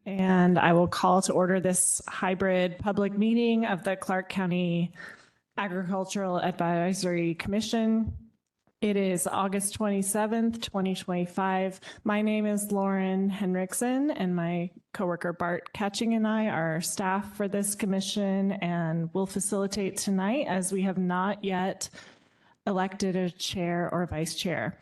And I will call to order this hybrid public meeting of the Clark County Agricultural Advisory Commission. It is August 27th, 2025. My name is Lauren Henriksen, and my coworker Bart Catching and I are staff for this commission and will facilitate tonight as we have not yet elected a chair or vice chair.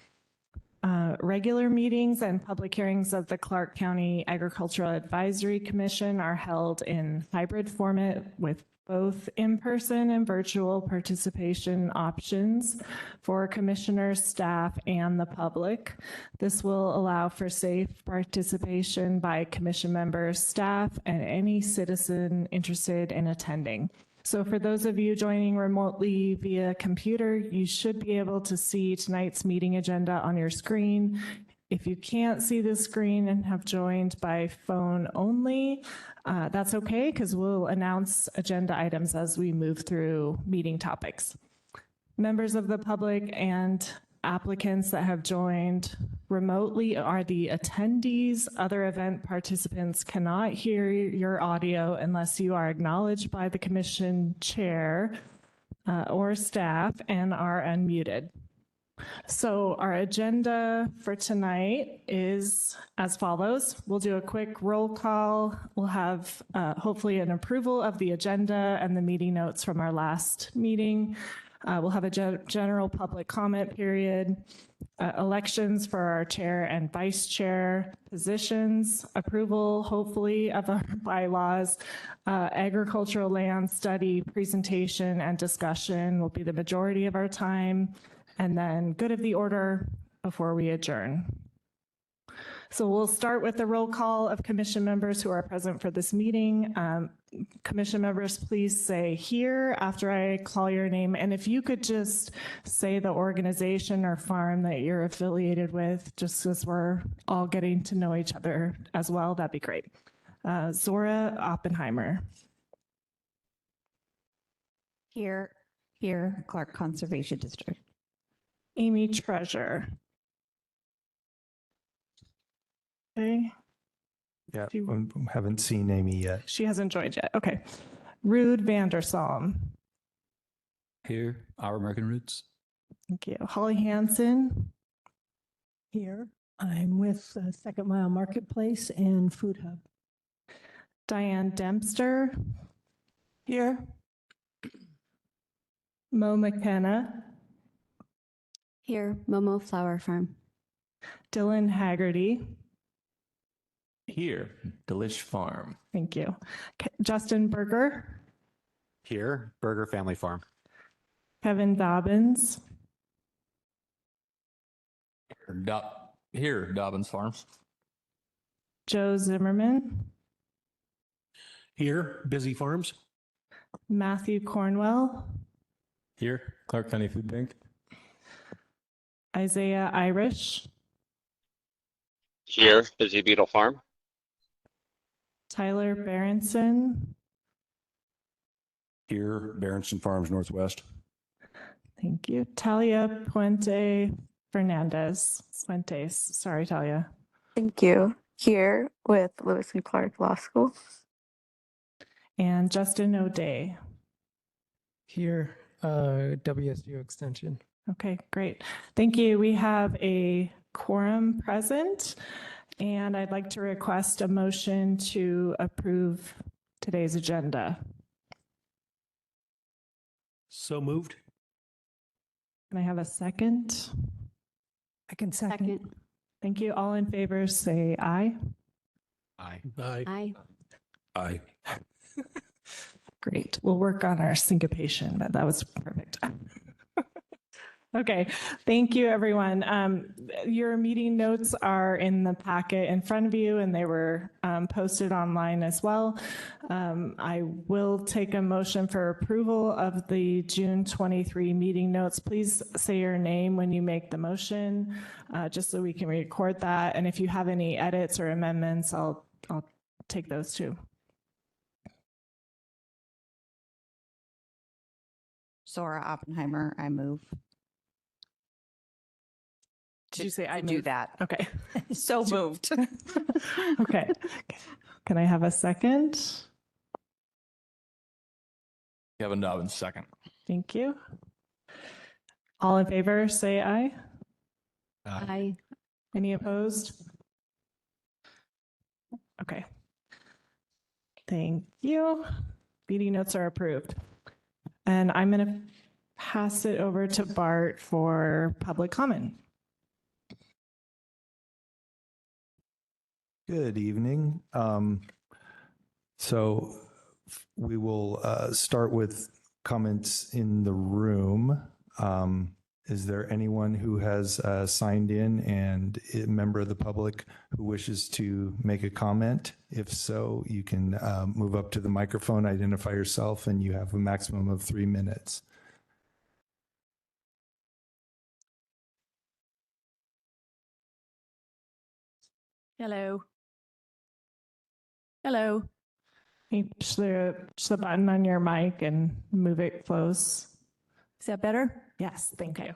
Regular meetings and public hearings of the Clark County Agricultural Advisory Commission are held in hybrid format with both in-person and virtual participation options for commissioners, staff, and the public. This will allow for safe participation by commission members, staff, and any citizen interested in attending. So for those of you joining remotely via computer, you should be able to see tonight's meeting agenda on your screen. If you can't see the screen and have joined by phone only, that's okay, because we'll announce agenda items as we move through meeting topics. Members of the public and applicants that have joined remotely are the attendees. Other event participants cannot hear your audio unless you are acknowledged by the commission chair or staff and are unmuted. So our agenda for tonight is as follows. We'll do a quick roll call. We'll have hopefully an approval of the agenda and the meeting notes from our last meeting. We'll have a general public comment period, elections for our chair and vice chair positions, approval, hopefully, of our bylaws, agricultural land study, presentation, and discussion will be the majority of our time, and then good of the order before we adjourn. So we'll start with the roll call of commission members who are present for this meeting. Commission members, please say here after I call your name. And if you could just say the organization or farm that you're affiliated with, just as we're all getting to know each other as well, that'd be great. Zora Oppenheimer. Here, Clark Conservation District. Amy Treasure. Okay. Yeah, haven't seen Amy yet. She hasn't joined yet. Okay. Rude Vandersalm. Here, Our American Roots. Thank you. Holly Hansen. Here, I'm with Second Mile Marketplace and Food Hub. Diane Dempster. Here. Mo McKenna. Here, Momo Flower Farm. Dylan Haggerty. Here, Delish Farm. Thank you. Justin Berger. Here, Berger Family Farm. Kevin Dobbins. Here, Dobbins Farms. Joe Zimmerman. Here, Busy Farms. Matthew Cornwell. Here, Clark County Food Bank. Isaiah Irish. Here, Busy Beetle Farm. Tyler Berenson. Here, Berenson Farms Northwest. Thank you. Talia Puente Fernandez. Fuentes. Sorry, Talia. Thank you. Here with Lewis and Clark Law School. And Justin O'Day. Here, WSU Extension. Okay, great. Thank you. We have a quorum present, and I'd like to request a motion to approve today's agenda. So moved. Can I have a second? I can second. Thank you. All in favor, say aye. Aye. Aye. Aye. Aye. Great. We'll work on our syncopation, but that was perfect. Okay, thank you, everyone. Your meeting notes are in the packet in front of you, and they were posted online as well. I will take a motion for approval of the June 23 meeting notes. Please say your name when you make the motion, just so we can record that. And if you have any edits or amendments, I'll take those too. Zora Oppenheimer, I move. Did you say I do move? that? Okay. So moved. Okay. Can I have a second? Kevin Dobbins, second. Thank you. All in favor, say aye. Aye. Any opposed? Okay. Thank you. Meeting notes are approved. And I'm going to pass it over to Bart for public comment. Good evening. So we will start with comments in the room. Is there anyone who has signed in and a member of the public who wishes to make a comment? If so, you can move up to the microphone, identify yourself, and you have a maximum of 3 minutes. Hello. Hello. Can you push the button on your mic and move it close? Is that better? Yes, thank you.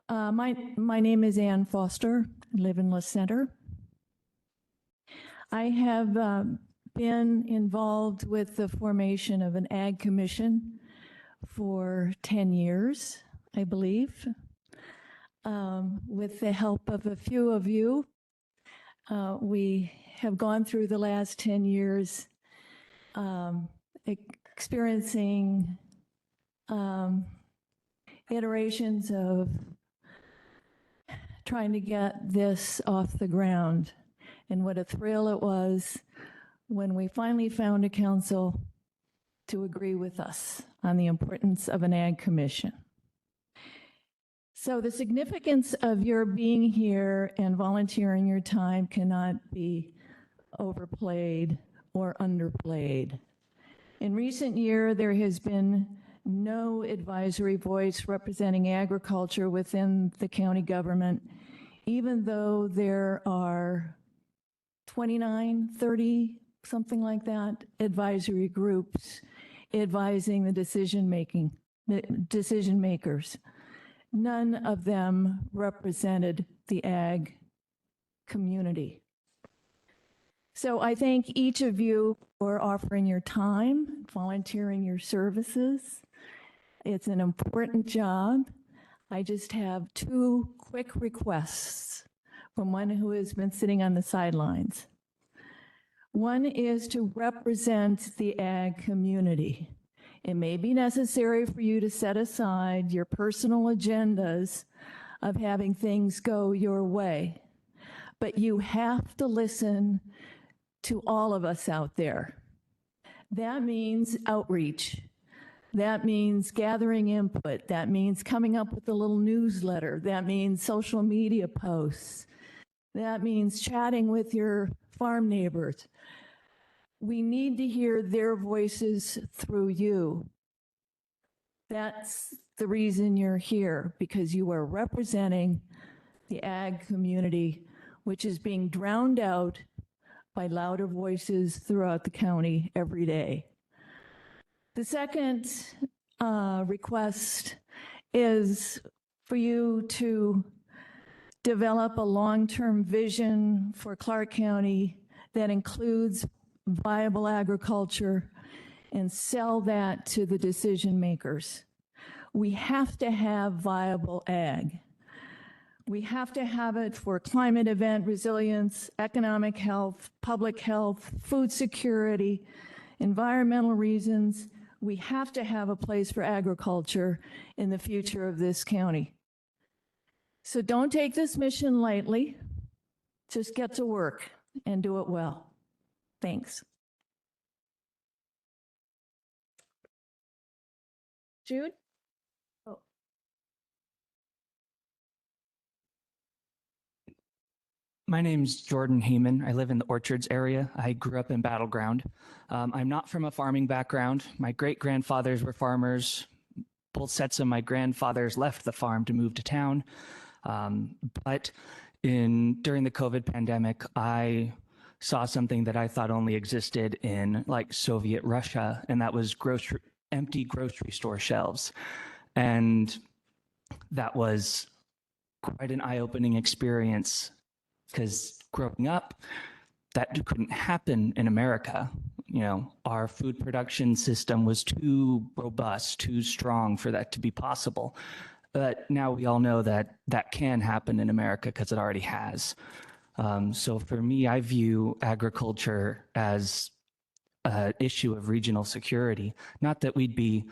My name is Ann Foster. I live in La Center. I have been involved with the formation of an ag commission for 10 years, I believe. With the help of a few of you, we have gone through the last 10 years experiencing iterations of trying to get this off the ground. And what a thrill it was when we finally found a council to agree with us on the importance of an ag commission. So the significance of your being here and volunteering your time cannot be overplayed or underplayed. In recent year, there has been no advisory voice representing agriculture within the county government, even though there are 29, 30, something like that, advisory groups advising the decision makers. None of them represented the ag community. So I thank each of you for offering your time, volunteering your services. It's an important job. I just have 2 quick requests from one who has been sitting on the sidelines. One is to represent the ag community. It may be necessary for you to set aside your personal agendas of having things go your way, but you have to listen to all of us out there. That means outreach. That means gathering input. That means coming up with a little newsletter. That means social media posts. That means chatting with your farm neighbors. We need to hear their voices through you. That's the reason you're here, because you are representing the ag community, which is being drowned out by louder voices throughout the county every day. The second request is for you to develop a long-term vision for Clark County that includes viable agriculture and sell that to the decision makers. We have to have viable ag. We have to have it for climate event resilience, economic health, public health, food security, environmental reasons. We have to have a place for agriculture in the future of this county. So don't take this mission lightly. Just get to work and do it well. Thanks. Jude? Oh. My name's Jordan Heyman. I live in the Orchards area. I grew up in Battleground. I'm not from a farming background. My great-grandfathers were farmers. Both sets of my grandfathers left the farm to move to town. But during the COVID pandemic, I saw something that I thought only existed in like Soviet Russia, and that was empty grocery store shelves. And that was quite an eye-opening experience, because growing up, that couldn't happen in America. You know, our food production system was too robust, too strong for that to be possible. But now we all know that that can happen in America because it already has. So for me, I view agriculture as an issue of regional security. Not that we'd be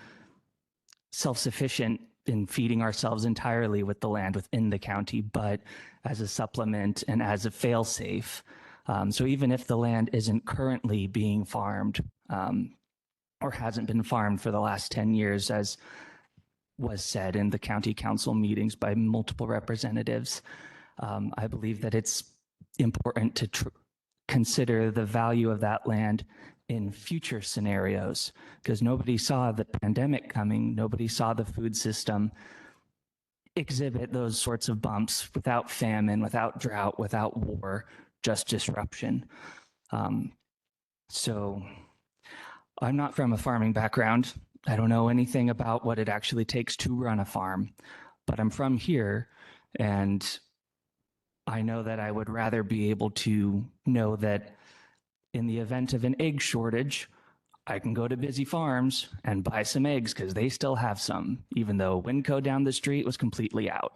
self-sufficient in feeding ourselves entirely with the land within the county, but as a supplement and as a fail-safe. So even if the land isn't currently being farmed or hasn't been farmed for the last 10 years, as was said in the county council meetings by multiple representatives, I believe that it's important to consider the value of that land in future scenarios, because nobody saw the pandemic coming. Nobody saw the food system exhibit those sorts of bumps without famine, without drought, without war, just disruption. So I'm not from a farming background. I don't know anything about what it actually takes to run a farm, but I'm from here, and I know that I would rather be able to know that in the event of an egg shortage, I can go to Busy Farms and buy some eggs because they still have some, even though Winco down the street was completely out.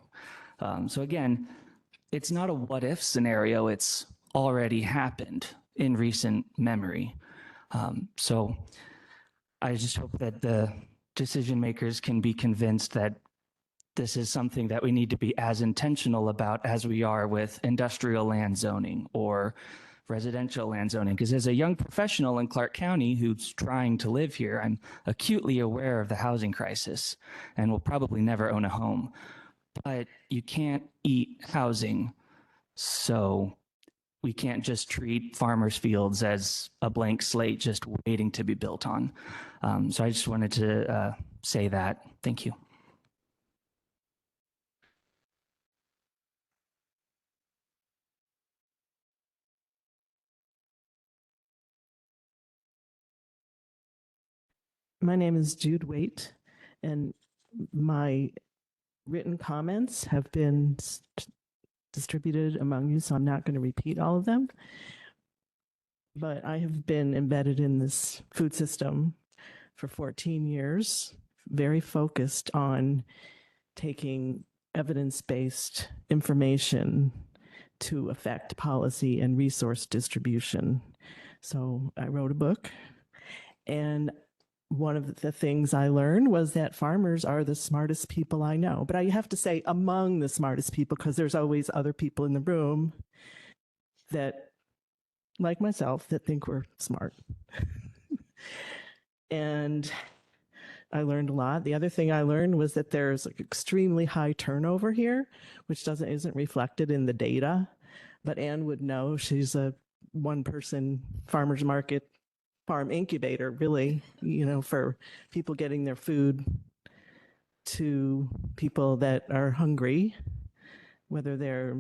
So again, it's not a what if scenario, it's already happened in recent memory. So I just hope that the decision makers can be convinced that this is something that we need to be as intentional about as we are with industrial land zoning or residential land zoning. Because as a young professional in Clark County who's trying to live here, I'm acutely aware of the housing crisis and will probably never own a home. But you can't eat housing, so we can't just treat farmers' fields as a blank slate just waiting to be built on. So I just wanted to say that. Thank you. My name is Jude Waite, and my written comments have been distributed among you, so I'm not going to repeat all of them. But I have been embedded in this food system for 14 years, very focused on taking evidence-based information to affect policy and resource distribution. So I wrote a book, and one of the things I learned was that farmers are the smartest people I know. But I have to say among the smartest people, because there's always other people in the room that, like myself, that think we're smart. And I learned a lot. The other thing I learned was that there's like extremely high turnover here, which isn't reflected in the data. But Anne would know. She's a one-person farmers market farm incubator, really, you know, for people getting their food to people that are hungry, whether they're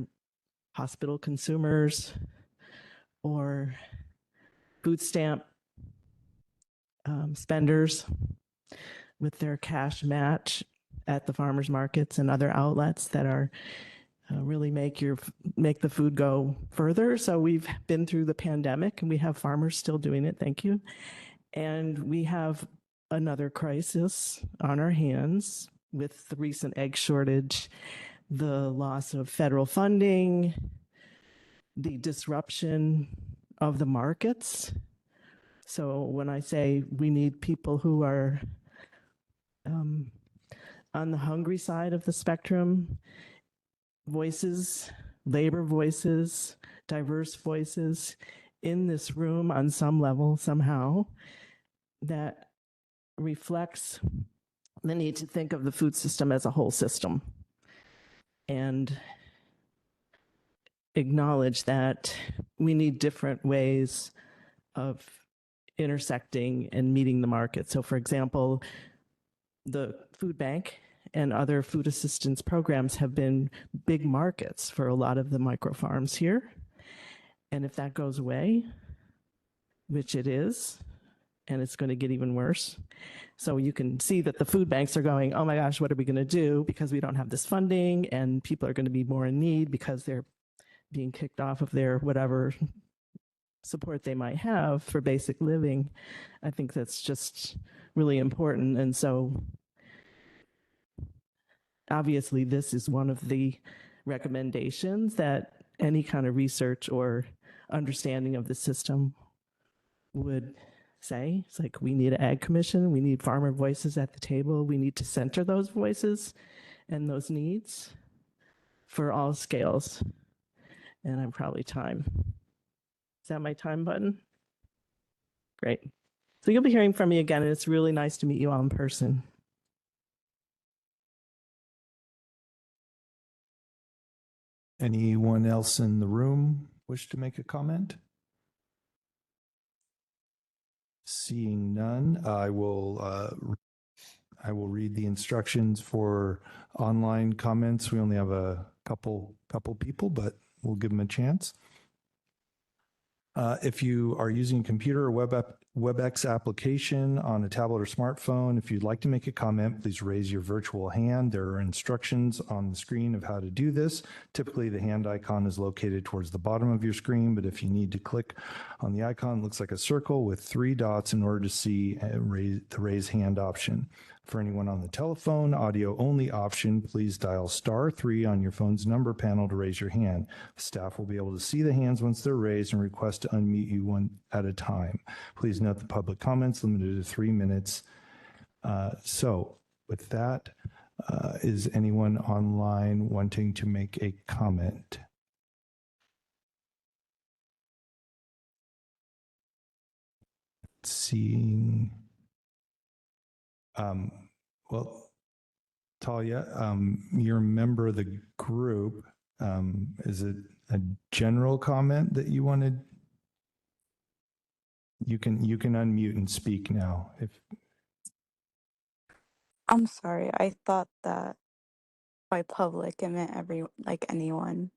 hospital consumers or food stamp spenders with their cash match at the farmers markets and other outlets that are really make the food go further. So we've been through the pandemic, and we have farmers still doing it. Thank you. And we have another crisis on our hands with the recent egg shortage, the loss of federal funding, the disruption of the markets. So when I say we need people who are on the hungry side of the spectrum, voices, labor voices, diverse voices in this room on some level, somehow, that reflects the need to think of the food system as a whole system and acknowledge that we need different ways of intersecting and meeting the market. So for example, the food bank and other food assistance programs have been big markets for a lot of the micro farms here. And if that goes away, which it is, and it's going to get even worse. So you can see that the food banks are going, oh my gosh, what are we going to do? Because we don't have this funding, and people are going to be more in need because they're being kicked off of their whatever support they might have for basic living. I think that's just really important. And so obviously this is one of the recommendations that any kind of research or understanding of the system would say. It's like, we need an ag commission, we need farmer voices at the table, we need to center those voices and those needs for all scales. And I'm probably time. Is that my time button? Great. So you'll be hearing from me again, and it's really nice to meet you all in person. Anyone else in the room wish to make a comment? Seeing none, I will read the instructions for online comments. We only have a couple people, but we'll give them a chance. If you are using a computer or WebEx application on a tablet or smartphone, if you'd like to make a comment, please raise your virtual hand. There are instructions on the screen of how to do this. Typically, the hand icon is located towards the bottom of your screen, but if you need to click on the icon, it looks like a circle with 3 dots in order to see the raise hand option. For anyone on the telephone, audio only option, please dial *3 on your phone's number panel to raise your hand. Staff will be able to see the hands once they're raised and request to unmute you one at a time. Please note the public comments limited to 3 minutes. So with that, is anyone online wanting to make a comment? Seeing, well, Talia, you're a member of the group. Is it a general comment that you wanted? You can unmute and speak now. I'm sorry. I thought that by public it meant anyone.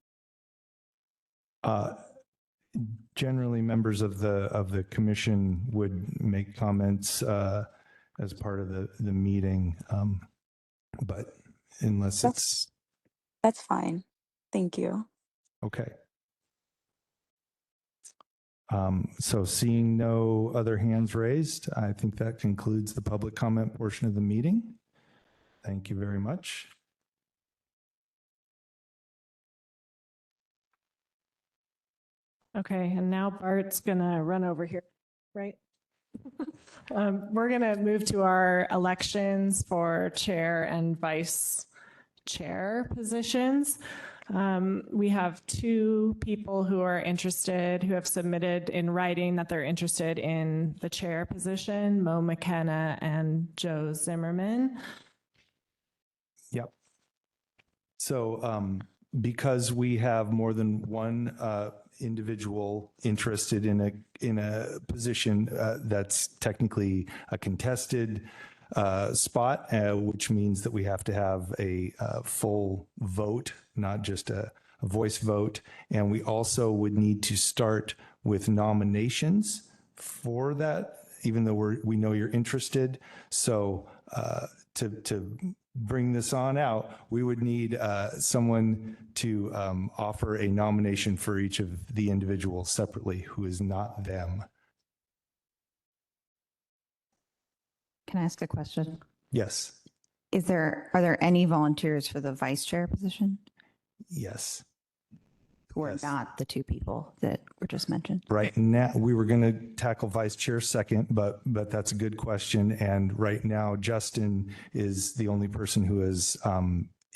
Generally, members of the commission would make comments as part of the meeting, but unless That's fine. Thank you. okay. So seeing no other hands raised, I think that concludes the public comment portion of the meeting. Thank you very much. Okay, and now Bart's gonna run over here, right? We're gonna move to our elections for chair and vice chair positions. We have 2 people who are interested, who have submitted in writing that they're interested in the chair position, Mo McKenna and Joe Zimmerman. Yep. So because we have more than one individual interested in a position that's technically a contested spot, which means that we have to have a full vote, not just a voice vote. And we also would need to start with nominations for that, even though we know you're interested. So to bring this on out, we would need someone to offer a nomination for each of the individuals separately who is not them. Can I ask a question? Yes. Are there any volunteers for the vice chair position Yes. who are Yes. not the 2 people that were just mentioned? Right now, we were going to tackle vice chair second, but that's a good question. And right now, Justin is the only person who has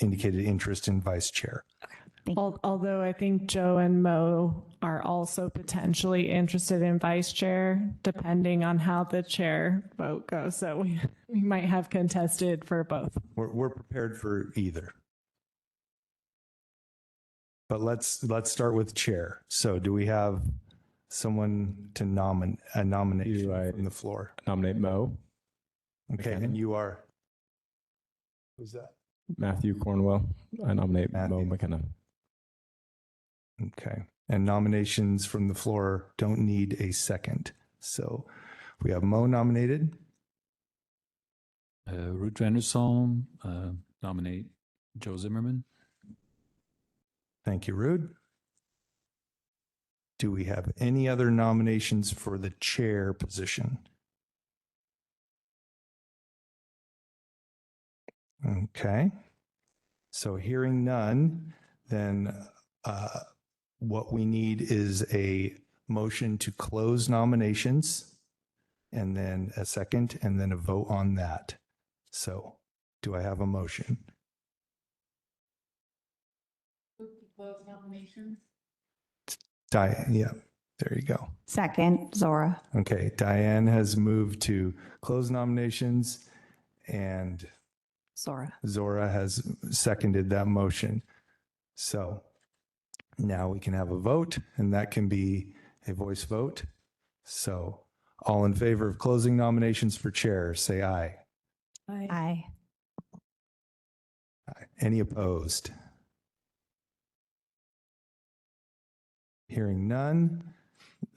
indicated interest in vice chair. Although I think Joe and Mo are also potentially interested in vice chair, depending on how the chair vote goes. So we might have contested for both. We're prepared for either. But let's start with chair. So do we have someone to nominate from the floor? Nominate Mo. Okay, McKenna. and you are? Who's that? Matthew Cornwell. I nominate Mo Matthew. McKenna. Okay, and nominations from the floor don't need a second. So we have Mo nominated. Ruud van der Salm, nominate Joe Zimmerman. Thank you, Ruud. Do we have any other nominations for the chair position? Okay. So hearing none, then what we need is a motion to close nominations and then a second and then a vote on that. So do I have a motion? Yeah, there you go. Second, Zora. Okay, Diane has moved to close nominations and Zora. Zora has seconded that motion. So now we can have a vote, and that can be a voice vote. So all in favor of closing nominations for chair, say aye. Aye. Aye. Any opposed? Hearing none,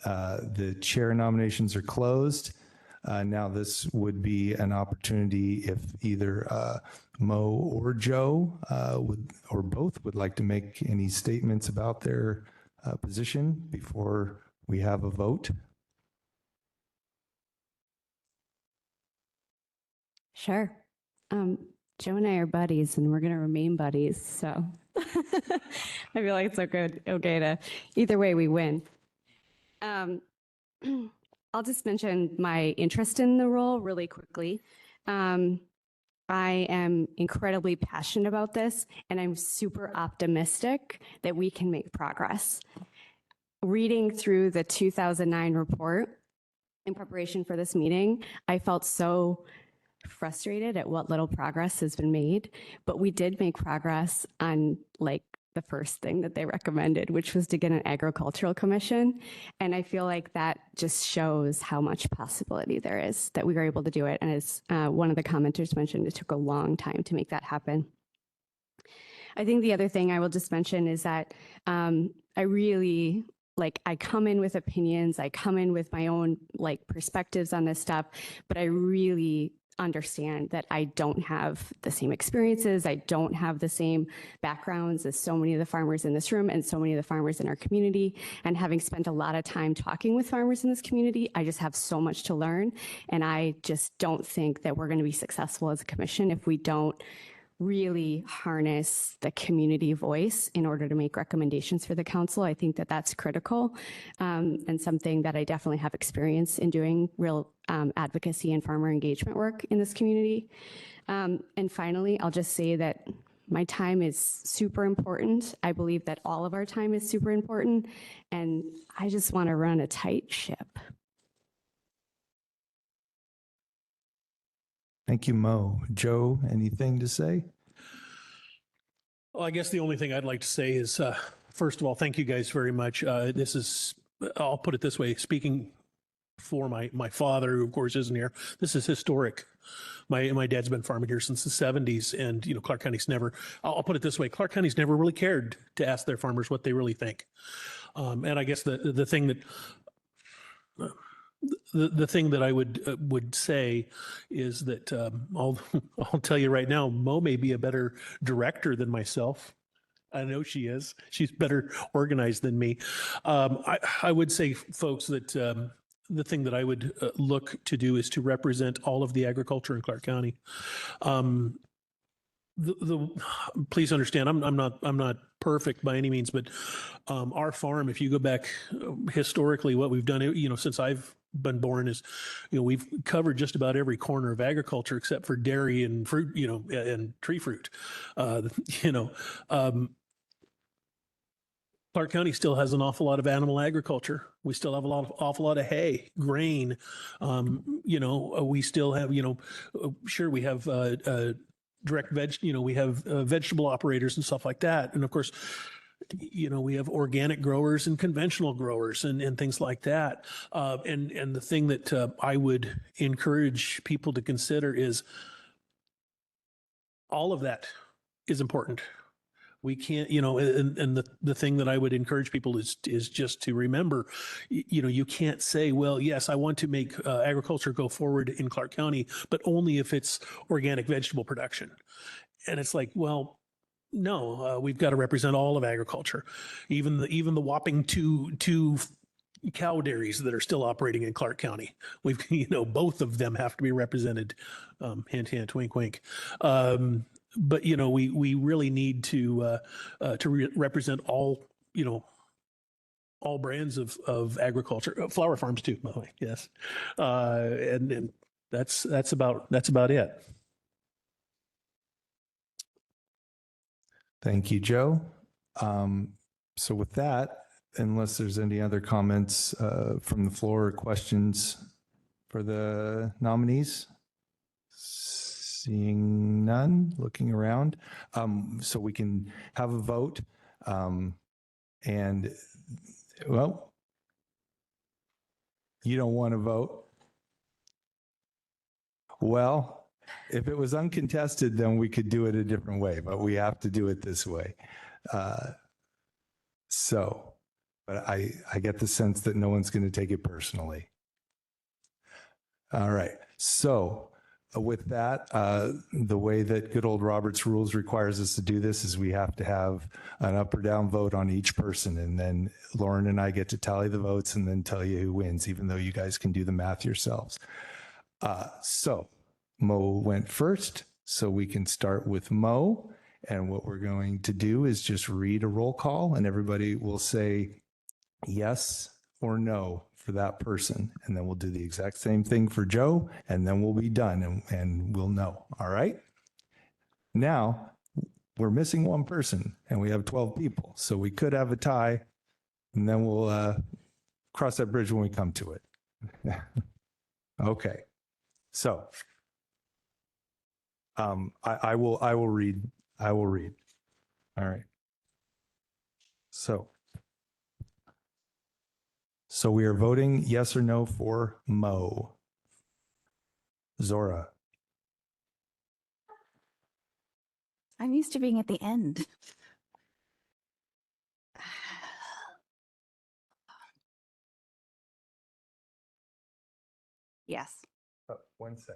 the chair nominations are closed. Now this would be an opportunity if either Mo or Joe or both would like to make any statements about their position before we have a vote. Sure. Joe and I are buddies and we're going to remain buddies. So I feel like it's okay to either way we win. I'll just mention my interest in the role really quickly. I am incredibly passionate about this and I'm super optimistic that we can make progress. Reading through the 2009 report in preparation for this meeting, I felt so frustrated at what little progress has been made, but we did make progress on like the first thing that they recommended, which was to get an agricultural commission. And I feel like that just shows how much possibility there is that we were able to do it. And as one of the commenters mentioned, it took a long time to make that happen. I think the other thing I will just mention is that I really I come in with opinions, I come in with my own perspectives on this stuff, but I really understand that I don't have the same experiences. I don't have the same backgrounds as so many of the farmers in this room and so many of the farmers in our community. And having spent a lot of time talking with farmers in this community, I just have so much to learn. And I just don't think that we're going to be successful as a commission if we don't really harness the community voice in order to make recommendations for the council. I think that that's critical and something that I definitely have experience in doing real advocacy and farmer engagement work in this community. And finally, I'll just say that my time is super important. I believe that all of our time is super important, and I just want to run a tight ship. Thank you, Mo. Joe, anything to say? Well, I guess the only thing I'd like to say is, first of all, thank you guys very much. This is, I'll put it this way, speaking for my father, who of course isn't here, this is historic. My dad's been farming here since the 70s, and Clark County's never, I'll put it this way, Clark County's never really cared to ask their farmers what they really think. And I guess the thing that, the thing that I would say is that I'll tell you right now, Mo may be a better director than myself. I know she is. She's better organized than me. I would say, folks, that the thing that I would look to do is to represent all of the agriculture in Clark County. Please understand, I'm not perfect by any means, but our farm, if you go back historically, what we've done, since I've been born is, we've covered just about every corner of agriculture except for dairy and fruit, and tree fruit. Clark County still has an awful lot of animal agriculture. We still have awful lot of hay, grain. We still have, sure, we have direct veg, we have vegetable operators and stuff like that. And of course, we have organic growers and conventional growers and things like that. And the thing that I would encourage people to consider is all of that is important. We can't, and the thing that I would encourage people is just to remember, you can't say, well, yes, I want to make agriculture go forward in Clark County, but only if it's organic vegetable production. And it's like, well, No, we've got to represent all of agriculture, even the whopping two cow dairies that are still operating in Clark County. We've, both of them have to be represented. Hint, hint, wink, wink. But we really need to represent all all brands of agriculture, flower farms too, by the way. Yes, and that's about it. Thank you, Joe. So with that, unless there's any other comments from the floor or questions for the nominees, seeing none, looking around, so we can have a vote. And well, you don't want to vote? Well, if it was uncontested, then we could do it a different way, but we have to do it this way. But I get the sense that no one's going to take it personally. All right. So with that, the way that good old Robert's rules requires us to do this is we have to have an up or down vote on each person. And then Lauren and I get to tally the votes and then tell you who wins, even though you guys can do the math yourselves. So Mo went first, so we can start with Mo. And what we're going to do is just read a roll call and everybody will say yes or no for that person. And then we'll do the exact same thing for Joe, and then we'll be done and we'll know. All right. Now we're missing one person and we have 12 people. So we could have a tie, and then we'll cross that bridge when we come to it. Okay. So I will read. All right. So we are voting yes or no for Mo. Zora. I'm used to being at the end. Yes. 1 second.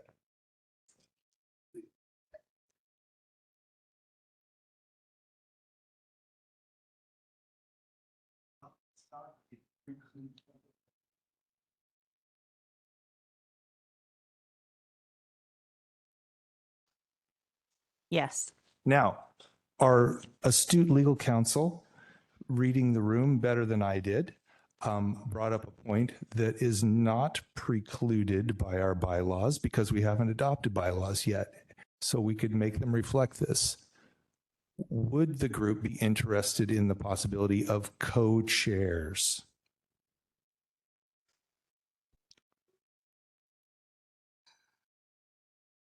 Yes. Now, our astute legal counsel, reading the room better than I did, brought up a point that is not precluded by our bylaws because we haven't adopted bylaws yet. So we could make them reflect this. Would the group be interested in the possibility of co-chairs?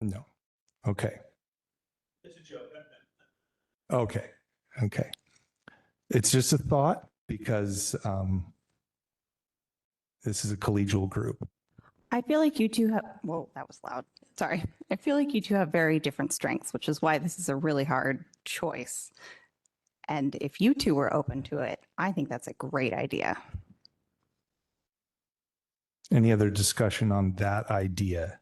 No. Okay. It's a joke. Okay. Okay. It's just a thought because this is a collegial group. I feel like you two have, whoa, that was loud. Sorry. I feel like you two have very different strengths, which is why this is a really hard choice. And if you two were open to it, I think that's a great idea. Any other discussion on that idea?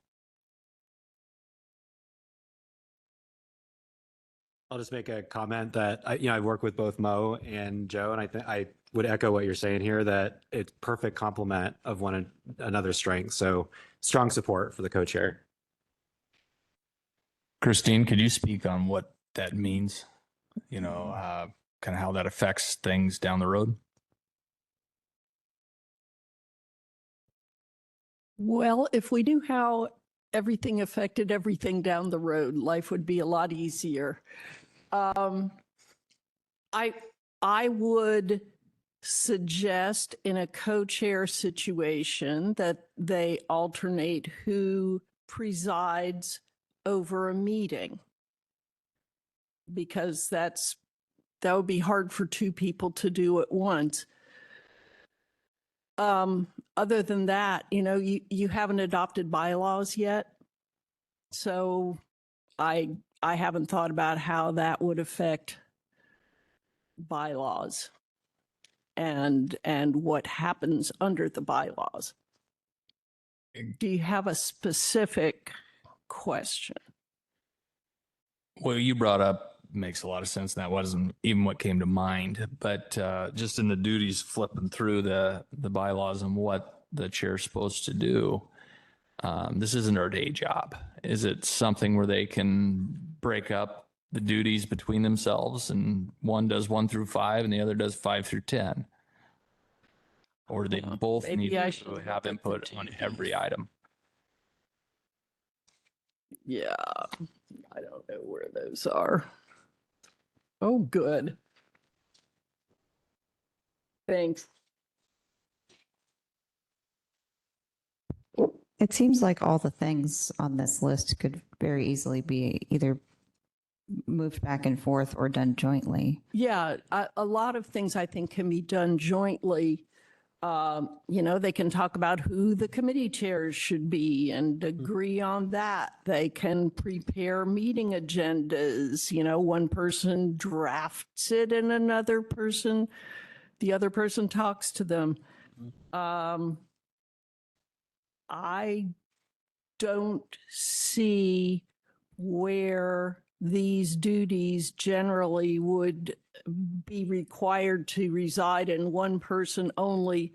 I'll just make a comment that I work with both Mo and Joe, and I think I would echo what you're saying here, that it's perfect complement of one another's strengths. So strong support for the co-chair. Christine, could you speak on what that means? Kind of how that affects things down the road? Well, if we knew how everything affected everything down the road, life would be a lot easier. I would suggest in a co-chair situation that they alternate who presides over a meeting, because that would be hard for two people to do at once. Other than that, you haven't adopted bylaws yet. So I haven't thought about how that would affect bylaws and what happens under the bylaws. Do you have a specific question? Well, you brought up makes a lot of sense. And that wasn't even what came to mind, but just in the duties, flipping through the bylaws and what the chair's supposed to do. This isn't our day job. Is it something where they can break up the duties between themselves and one does 1 through 5 and the other does 5 through 10? Or do they both maybe need I to should have input on every item? Yeah, I don't know where those are. Oh, good. Thanks. It seems like all the things on this list could very easily be either moved back and forth or done jointly. Yeah, a lot of things I think can be done jointly. They can talk about who the committee chairs should be and agree on that. They can prepare meeting agendas. One person drafts it and the other person talks to them. I don't see where these duties generally would be required to reside in one person only,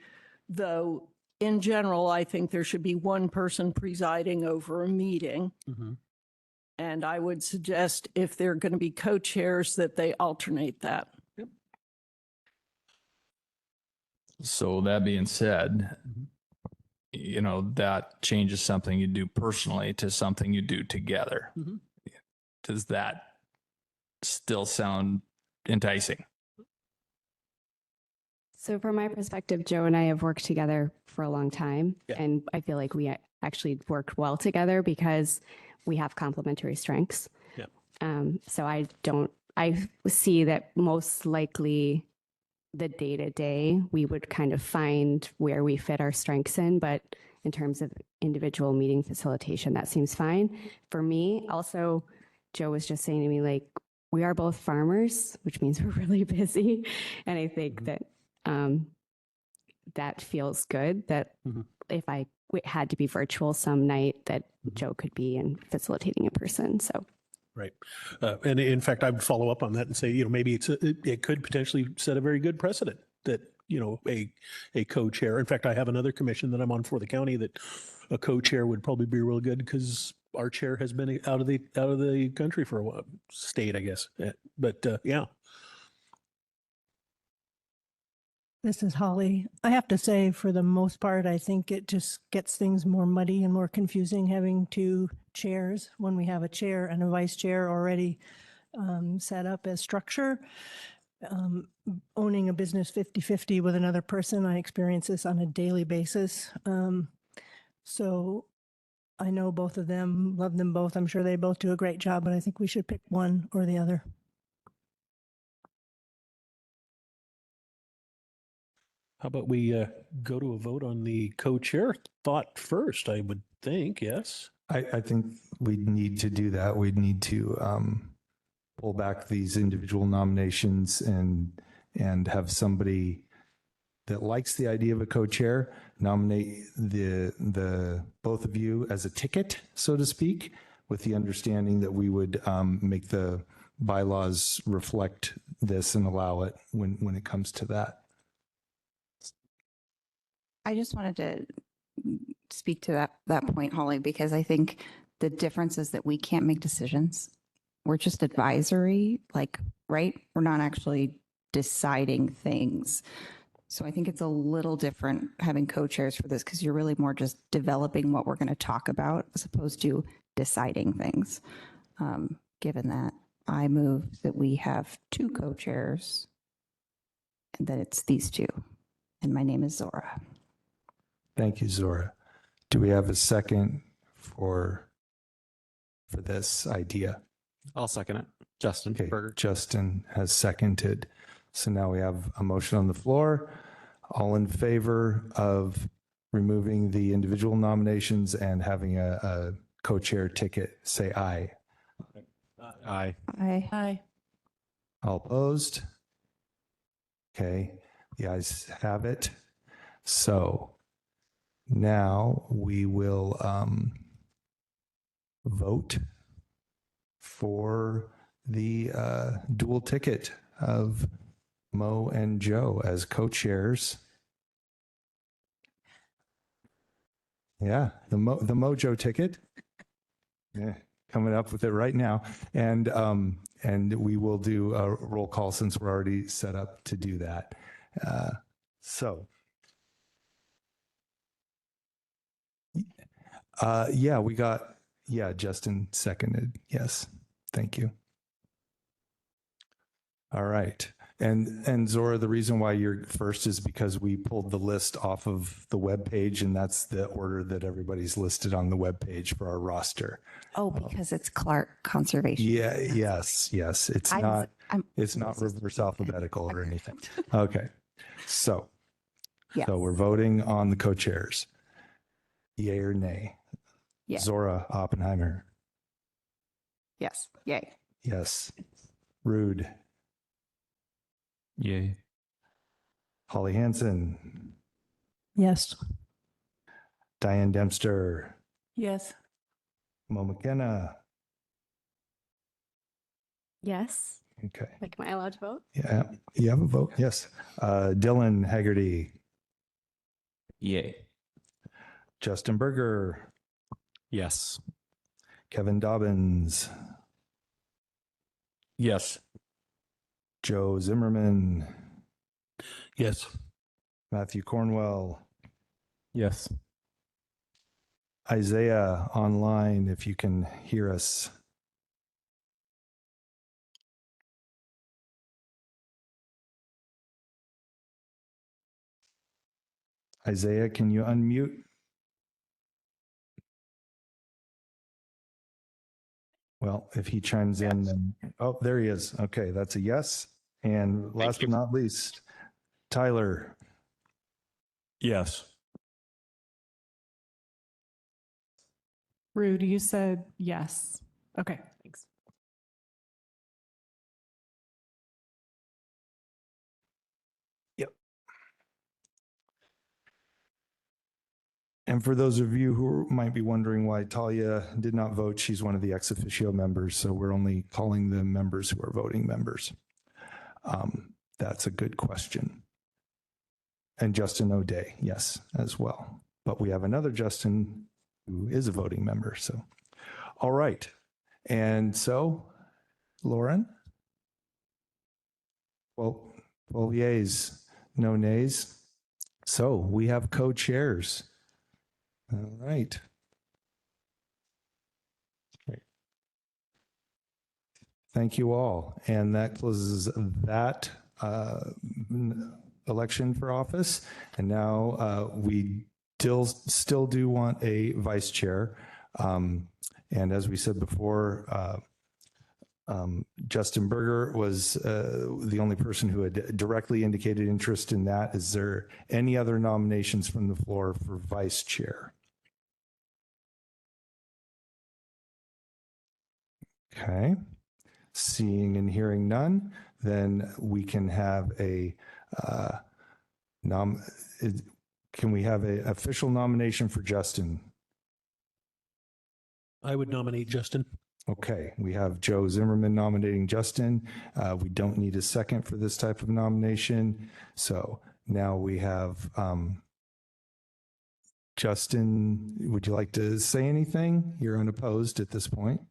though in general, I think there should be one person presiding over a meeting. And I would suggest if they're going to be co-chairs that they alternate that. So that being said, that changes something you do personally to something you do together. Does that still sound enticing? So from my perspective, Joe and I have worked together for a long time, and I feel like we actually worked well together because we have complementary strengths. So I see that most likely the day-to-day, we would kind of find where we fit our strengths in, but in terms of individual meeting facilitation, that seems fine. For me, also, Joe was just saying to me, like, we are both farmers, which means we're really busy. And I think that that feels good, that if it had to be virtual some night, that Joe could be in facilitating in person. So. Right. And in fact, I would follow up on that and say, maybe it could potentially set a very good precedent that, a co-chair. In fact, I have another commission that I'm on for the county that a co-chair would probably be real good because our chair has been out of the country for a while, state, I guess. But yeah. This is Holly. I have to say, for the most part, I think it just gets things more muddy and more confusing having two chairs when we have a chair and a vice chair already set up as structure. Owning a business 50-50 with another person, I experience this on a daily basis. So I know both of them, love them both. I'm sure they both do a great job, but I think we should pick one or the other. How about we go to a vote on the co-chair thought first, I would think, yes? I think we need to do that. We need to pull back these individual nominations and have somebody that likes the idea of a co-chair nominate the both of you as a ticket, so to speak, with the understanding that we would make the bylaws reflect this and allow it when it comes to that. I just wanted to speak to that point, Holly, because I think the difference is that we can't make decisions. We're just advisory, right? We're not actually deciding things. So I think it's a little different having co-chairs for this because you're really more just developing what we're going to talk about as opposed to deciding things. Given that, I move that we have two co-chairs and that it's these two. And my name is Zora. Thank you, Zora. Do we have a second for this idea? I'll second it. Justin Berger. Justin has seconded. So now we have a motion on the floor. All in favor of removing the individual nominations and having a co-chair ticket, say aye. Aye. Aye. Aye. All opposed? Okay, the ayes have it. So now we will vote for the dual ticket of Mo and Joe as co-chairs. Yeah, the Mojo ticket. Yeah, coming up with it right now. And we will do a roll call since we're already set up to do that. Justin seconded. Yes. Thank you. All right. And Zora, the reason why you're first is because we pulled the list off of the web page, and that's the order that everybody's listed on the web page for our roster. Oh, because it's Clark Conservation. Yeah, yes. It's not reverse alphabetical or anything. Okay. So we're voting on the co-chairs. Yay or nay? Yes. Zora Oppenheimer. Yes. Yay. Yes. Rude. Yay. Holly Hansen. Yes. Diane Dempster. Yes. Mo McKenna. Yes. Okay. Like, am I allowed to vote? Yeah. You have a vote? Yes. Dylan Haggerty. Yay. Justin Berger. Yes. Kevin Dobbins. Yes. Joe Zimmerman. Yes. Matthew Cornwell. Yes. Isaiah online, if you can hear us. Isaiah, can you unmute? Well, if he chimes in, then, oh, there he is. Okay, that's a yes. And last but not least, Tyler. Yes. Rude, you said yes. Okay, thanks. Yep. And for those of you who might be wondering why Talia did not vote, she's one of the ex officio members, so we're only calling the members who are voting members. That's a good question. And Justin O'Day, yes, as well. But we have another Justin who is a voting member, so. All right. And so, Lauren? 12 yeas, no nays. So we have co-chairs. All right. Great. Thank you all. And that closes that election for office. And now we still do want a vice chair. And as we said before, Justin Berger was the only person who had directly indicated interest in that. Is there any other nominations from the floor for vice chair? Okay. Seeing and hearing none, then we can have a can we have an official nomination for Justin? I would nominate Justin. Okay, we have Joe Zimmerman nominating Justin. We don't need a second for this type of nomination. So now we have Justin. Would you like to say anything? You're unopposed at this point.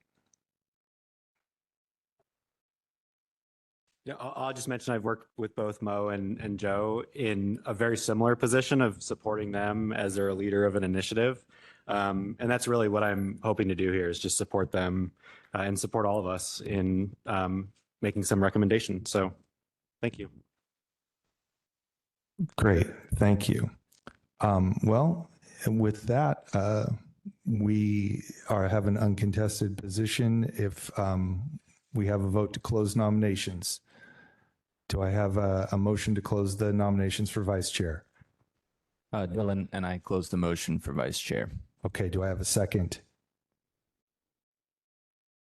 Yeah, I'll just mention I've worked with both Mo and Joe in a very similar position of supporting them as they're a leader of an initiative. And that's really what I'm hoping to do here is just support them and support all of us in making some recommendations. So thank you. Great, thank you. Well, with that, we have an uncontested position if we have a vote to close nominations. Do I have a motion to close the nominations for vice chair? Dylan and I close the motion for vice chair. Okay, do I have a second?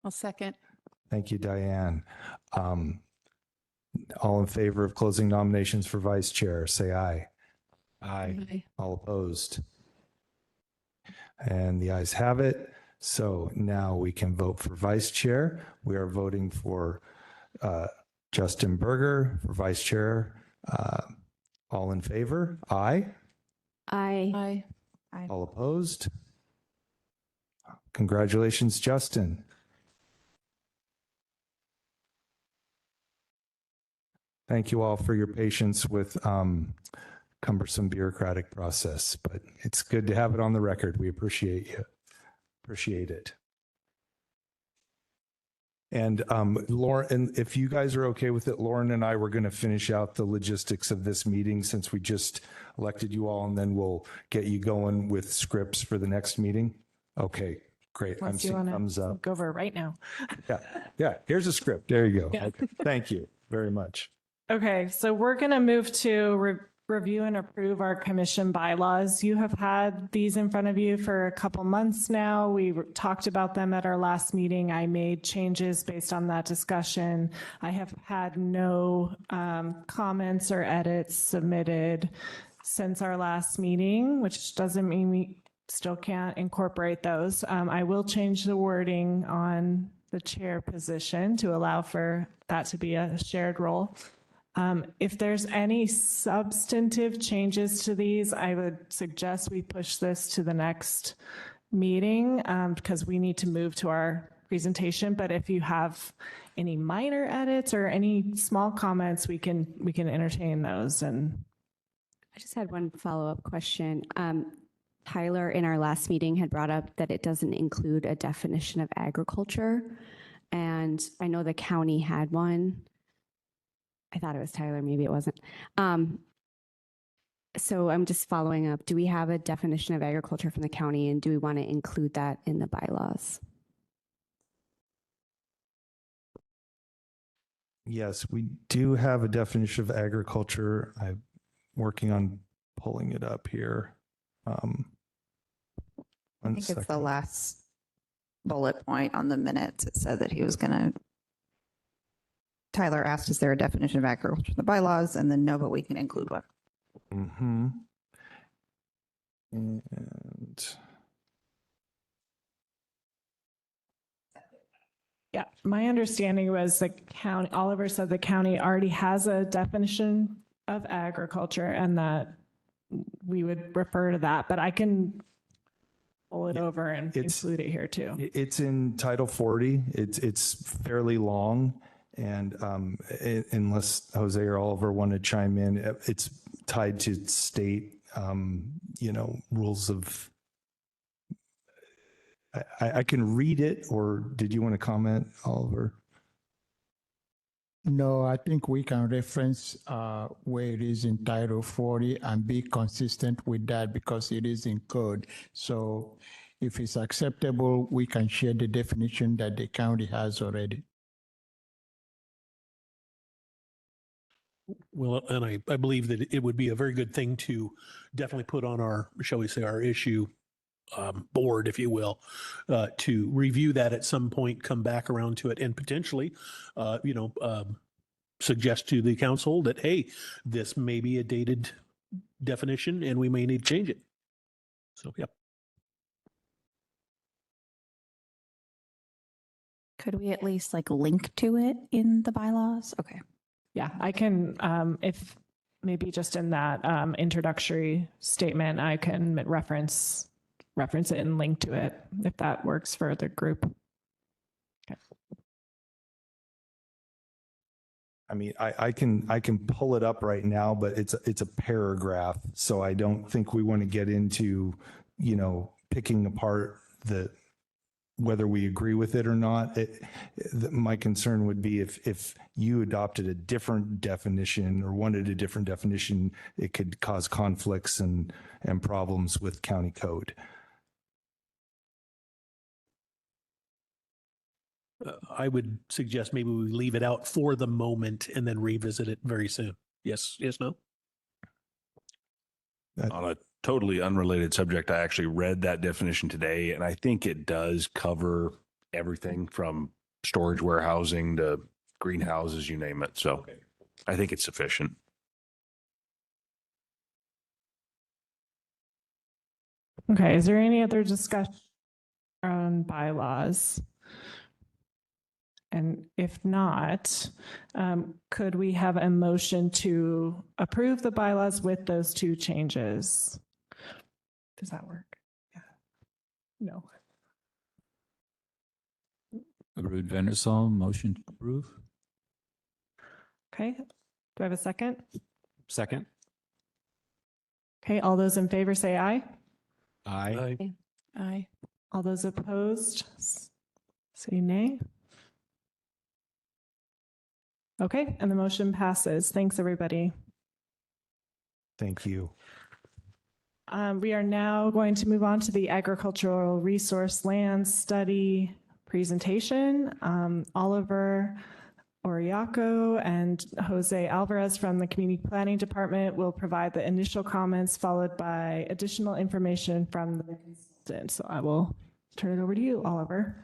I'll second. Thank you, Diane. All in favor of closing nominations for vice chair, say aye. Aye. All opposed? And the ayes have it. So now we can vote for vice chair. We are voting for Justin Berger for vice chair. All in favor? Aye. Aye. All opposed? Congratulations, Justin. Thank you all for your patience with cumbersome bureaucratic process, but it's good to have it on the record. We appreciate you. Appreciate it. And Lauren, if you guys are okay with it, Lauren and I were going to finish out the logistics of this meeting since we just elected you all, and then we'll get you going with scripts for the next meeting. Okay, great. I'm Unless you seeing want thumbs up. to go over it right now. Yeah, here's a script. There you go. Yeah. Okay. Thank you very much. Okay, so we're going to move to review and approve our commission bylaws. You have had these in front of you for a couple months now. We talked about them at our last meeting. I made changes based on that discussion. I have had no comments or edits submitted since our last meeting, which doesn't mean we still can't incorporate those. I will change the wording on the chair position to allow for that to be a shared role. If there's any substantive changes to these, I would suggest we push this to the next meeting because we need to move to our presentation. But if you have any minor edits or any small comments, we can entertain those. And I just had one follow-up question. Tyler, in our last meeting, had brought up that it doesn't include a definition of agriculture. And I know the county had one. I thought it was Tyler, maybe it wasn't. So I'm just following up. Do we have a definition of agriculture from the county, and do we want to include that in the bylaws? Yes, we do have a definition of agriculture. I'm working on pulling it up here. I think it's the last bullet point on the minutes. It said that he was going to, Tyler asked, is there a definition of agriculture in the bylaws? And then no, but we can include one. Mm-hmm. And yeah, my understanding was the county, Oliver said the county already has a definition of agriculture and that we would refer to that, but I can pull it over and include it here too. it's in Title 40. It's fairly long. And unless Jose or Oliver want to chime in, it's tied to state, rules of. I can read it, or did you want to comment, Oliver? No, I think we can reference where it is in Title 40 and be consistent with that because it is in code. So if it's acceptable, we can share the definition that the county has already. Well, and I believe that it would be a very good thing to definitely put on our, shall we say, our issue board, if you will, to review that at some point, come back around to it, and potentially, suggest to the council that, hey, this may be a dated definition and we may need to change it. So, yep. Could we at least link to it in the bylaws? Okay. Yeah, I can, if maybe just in that introductory statement, I can reference it and link to it if that works for the group. Okay. I mean, I can pull it up right now, but it's a paragraph, so I don't think we want to get into, picking apart whether we agree with it or not. My concern would be if you adopted a different definition or wanted a different definition, it could cause conflicts and problems with county code. I would suggest maybe we leave it out for the moment and then revisit it very soon. Yes, no? On a totally unrelated subject, I actually read that definition today, and I think it does cover everything from storage warehousing to greenhouses, you name it. So I think it's sufficient. Okay, is there any other discussion own bylaws? And if not, could we have a motion to approve the bylaws with those two changes? Does that work? Yeah. No. Ruud Vandersal, motion to approve. Okay. Do I have a second? Second. Okay. All those in favor say aye. Aye. Aye. All those opposed say nay. Okay. And the motion passes. Thanks, everybody. Thank you. We are now going to move on to the agricultural resource land study presentation. Oliver Oriaco and Jose Alvarez from the Community Planning Department will provide the initial comments, followed by additional information from the consultant. So I will turn it over to you, Oliver.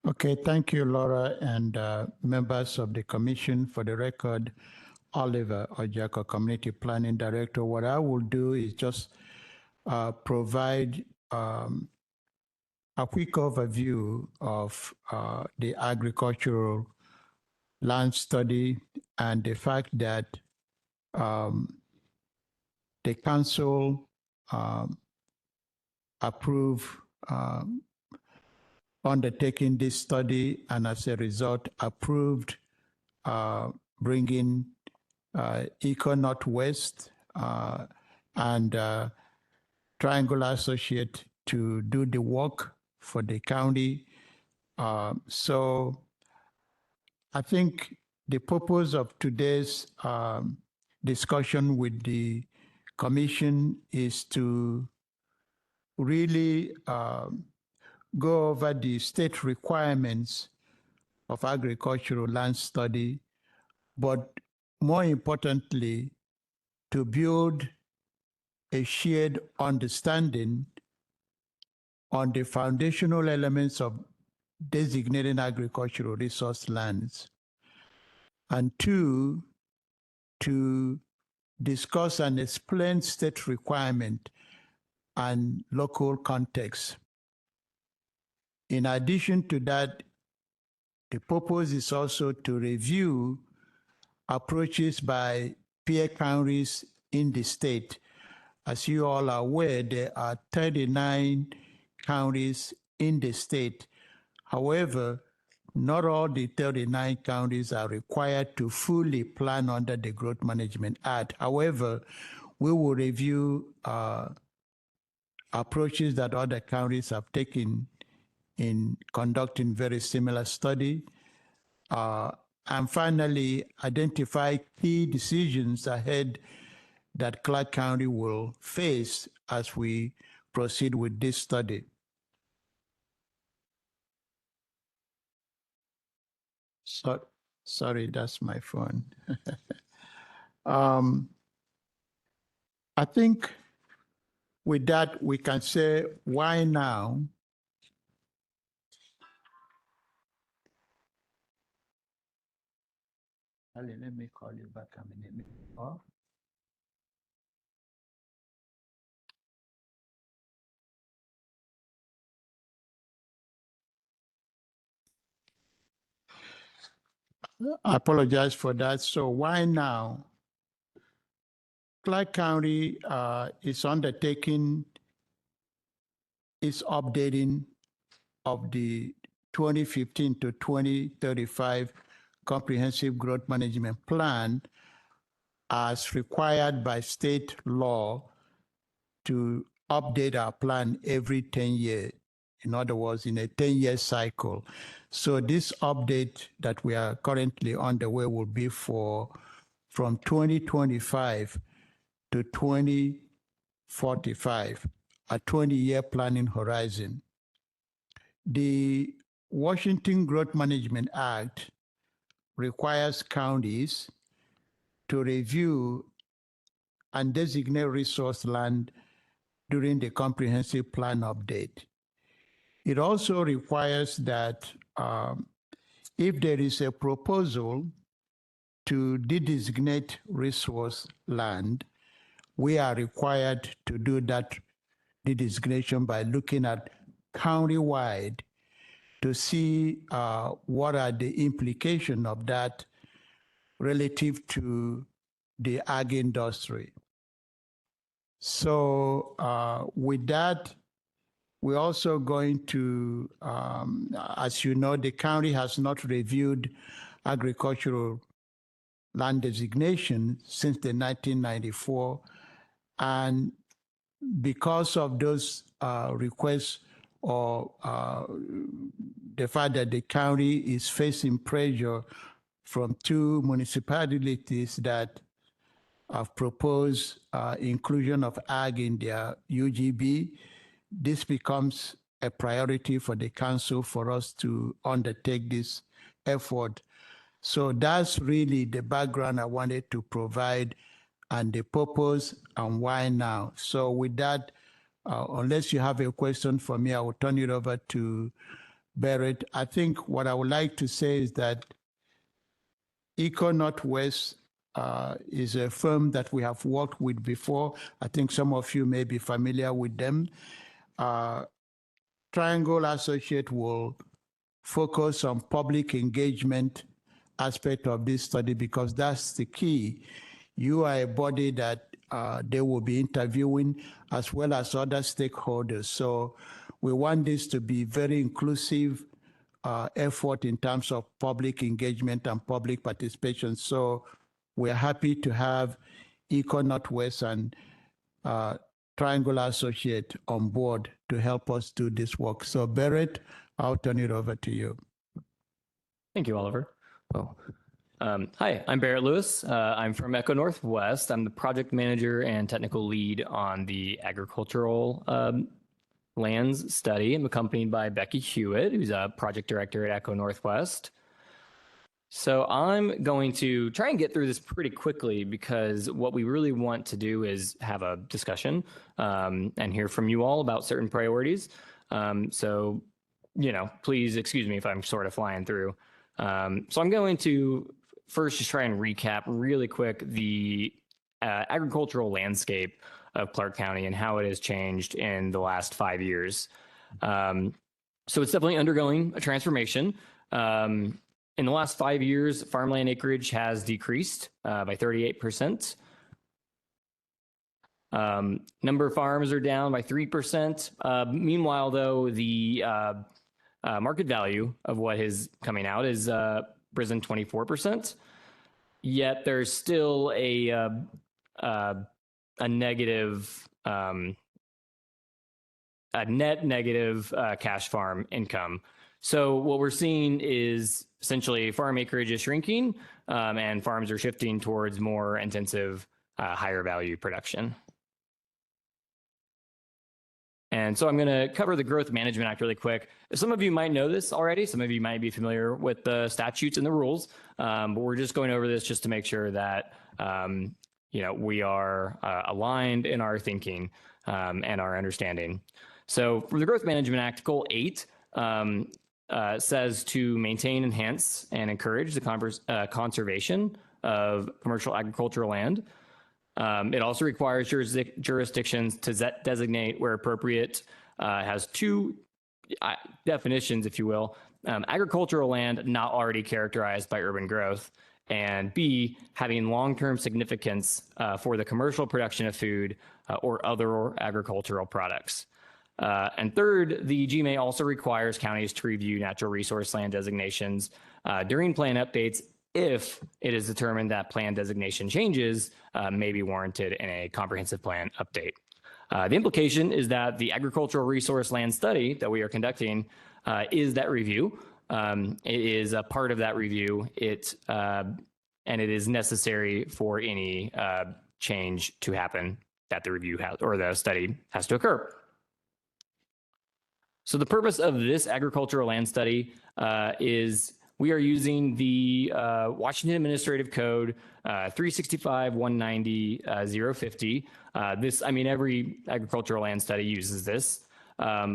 Okay, thank you, Laura, and members of the commission. For the record, Oliver Oriaco, Community Planning Director. What I will do is just provide a quick overview of the agricultural land study and the fact that the council approved undertaking this study, and as a result approved bringing Eco Northwest and Triangle Associate to do the work for the county. So I think the purpose of today's discussion with the commission is to really go over the state requirements of agricultural land study, but more importantly, to build a shared understanding on the foundational elements of designating agricultural resource lands. And two, to discuss and explain state requirement and local context. In addition to that, the purpose is also to review approaches by peer counties in the state. As you all are aware, there are 39 counties in the state. However, not all the 39 counties are required to fully plan under the Growth Management Act. However, we will review approaches that other counties have taken in conducting very similar study. And finally, identify key decisions ahead that Clark County will face as we proceed with this study. So, sorry, that's my phone. I think with that, we can say, why now? Ali, let me call you back a minute. Oh. I apologize for that. So why now? Clark County is undertaking its updating of the 2015 to 2035 Comprehensive Growth Management Plan as required by state law to update our plan every 10 years. In other words, in a 10-year cycle. So this update that we are currently underway will be from 2025 to 2045, a 20-year planning horizon. The Washington Growth Management Act requires counties to review and designate resource land during the comprehensive plan update. It also requires that if there is a proposal to de-designate resource land, we are required to do that de-designation by looking at countywide to see what are the implications of that relative to the ag industry. So with that, we're also going to, as you know, the county has not reviewed agricultural land designation since the 1994. And because of those requests or the fact that the county is facing pressure from 2 municipalities that have proposed inclusion of ag in their UGB, this becomes a priority for the council for us to undertake this effort. So that's really the background I wanted to provide and the purpose and why now. So with that, unless you have a question for me, I will turn it over to Barrett. I think what I would like to say is that Eco Northwest is a firm that we have worked with before. I think some of you may be familiar with them. Triangle Associate will focus on public engagement aspect of this study because that's the key. You are a body that they will be interviewing as well as other stakeholders. So we want this to be very inclusive effort in terms of public engagement and public participation. So we're happy to have Eco Northwest and Triangle Associate on board to help us do this work. So Barrett, I'll turn it over to you. Thank you, Oliver. Well, hi, I'm Barrett Lewis. I'm from Eco Northwest. I'm the project manager and technical lead on the agricultural lands study. I'm accompanied by Becky Hewitt, who's a project director at Eco Northwest. So I'm going to try and get through this pretty quickly because what we really want to do is have a discussion and hear from you all about certain priorities. So, you know, please excuse me if I'm sort of flying through. So I'm going to first just try and recap really quick the agricultural landscape of Clark County and how it has changed in the last 5 years. So it's definitely undergoing a transformation. In the last 5 years, farmland acreage has decreased by 38%. Number of farms are down by 3%. Meanwhile, though, the market value of what is coming out is risen 24%. Yet there's still a negative, a net negative cash farm income. So what we're seeing is essentially farm acreage is shrinking and farms are shifting towards more intensive, higher value production. And so I'm going to cover the Growth Management Act really quick. Some of you might know this already. Some of you might be familiar with the statutes and the rules, but we're just going over this just to make sure that you know, we are aligned in our thinking and our understanding. So for the Growth Management Act, Goal 8 says to maintain, enhance, and encourage the conservation of commercial agricultural land. It also requires jurisdictions to designate where appropriate, has two definitions, if you will, agricultural land not already characterized by urban growth, and B, having long-term significance for the commercial production of food or other agricultural products. And third, the GMA also requires counties to review natural resource land designations during plan updates if it is determined that plan designation changes may be warranted in a comprehensive plan update. The implication is that the agricultural resource land study that we are conducting is that review. It is a part of that review. And it is necessary for any change to happen that the review has or the study has to occur. So the purpose of this agricultural land study is we are using the Washington Administrative Code 365-190-050. This, I mean, every agricultural land study uses this.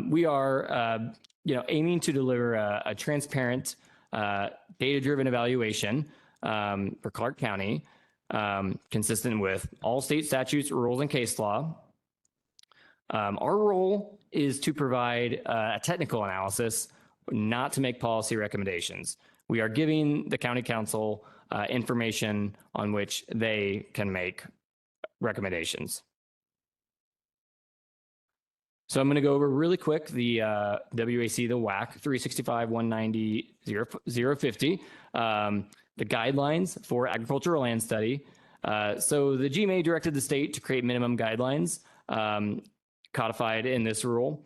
We are, you know, aiming to deliver a transparent, data-driven evaluation for Clark County, consistent with all state statutes, rules, and case law. Our role is to provide a technical analysis, not to make policy recommendations. We are giving the county council information on which they can make recommendations. So I'm going to go over really quick the WAC, the WAC 365 190 050, the guidelines for agricultural land study. So the GMA directed the state to create minimum guidelines codified in this rule,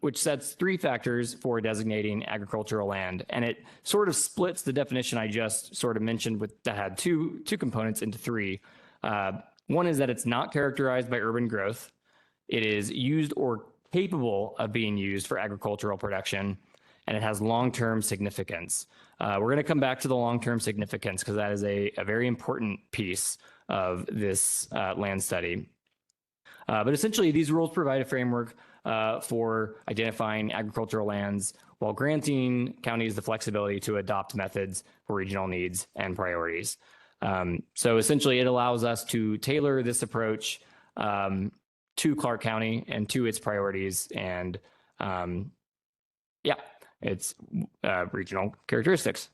which sets 3 factors for designating agricultural land. And it sort of splits the definition I just sort of mentioned that had two components into 3. One is that it's not characterized by urban growth. It is used or capable of being used for agricultural production, and it has long-term significance. We're going to come back to the long-term significance because that is a very important piece of this land study. But essentially, these rules provide a framework for identifying agricultural lands while granting counties the flexibility to adopt methods for regional needs and priorities. So essentially, it allows us to tailor this approach to Clark County and to its priorities and its regional characteristics.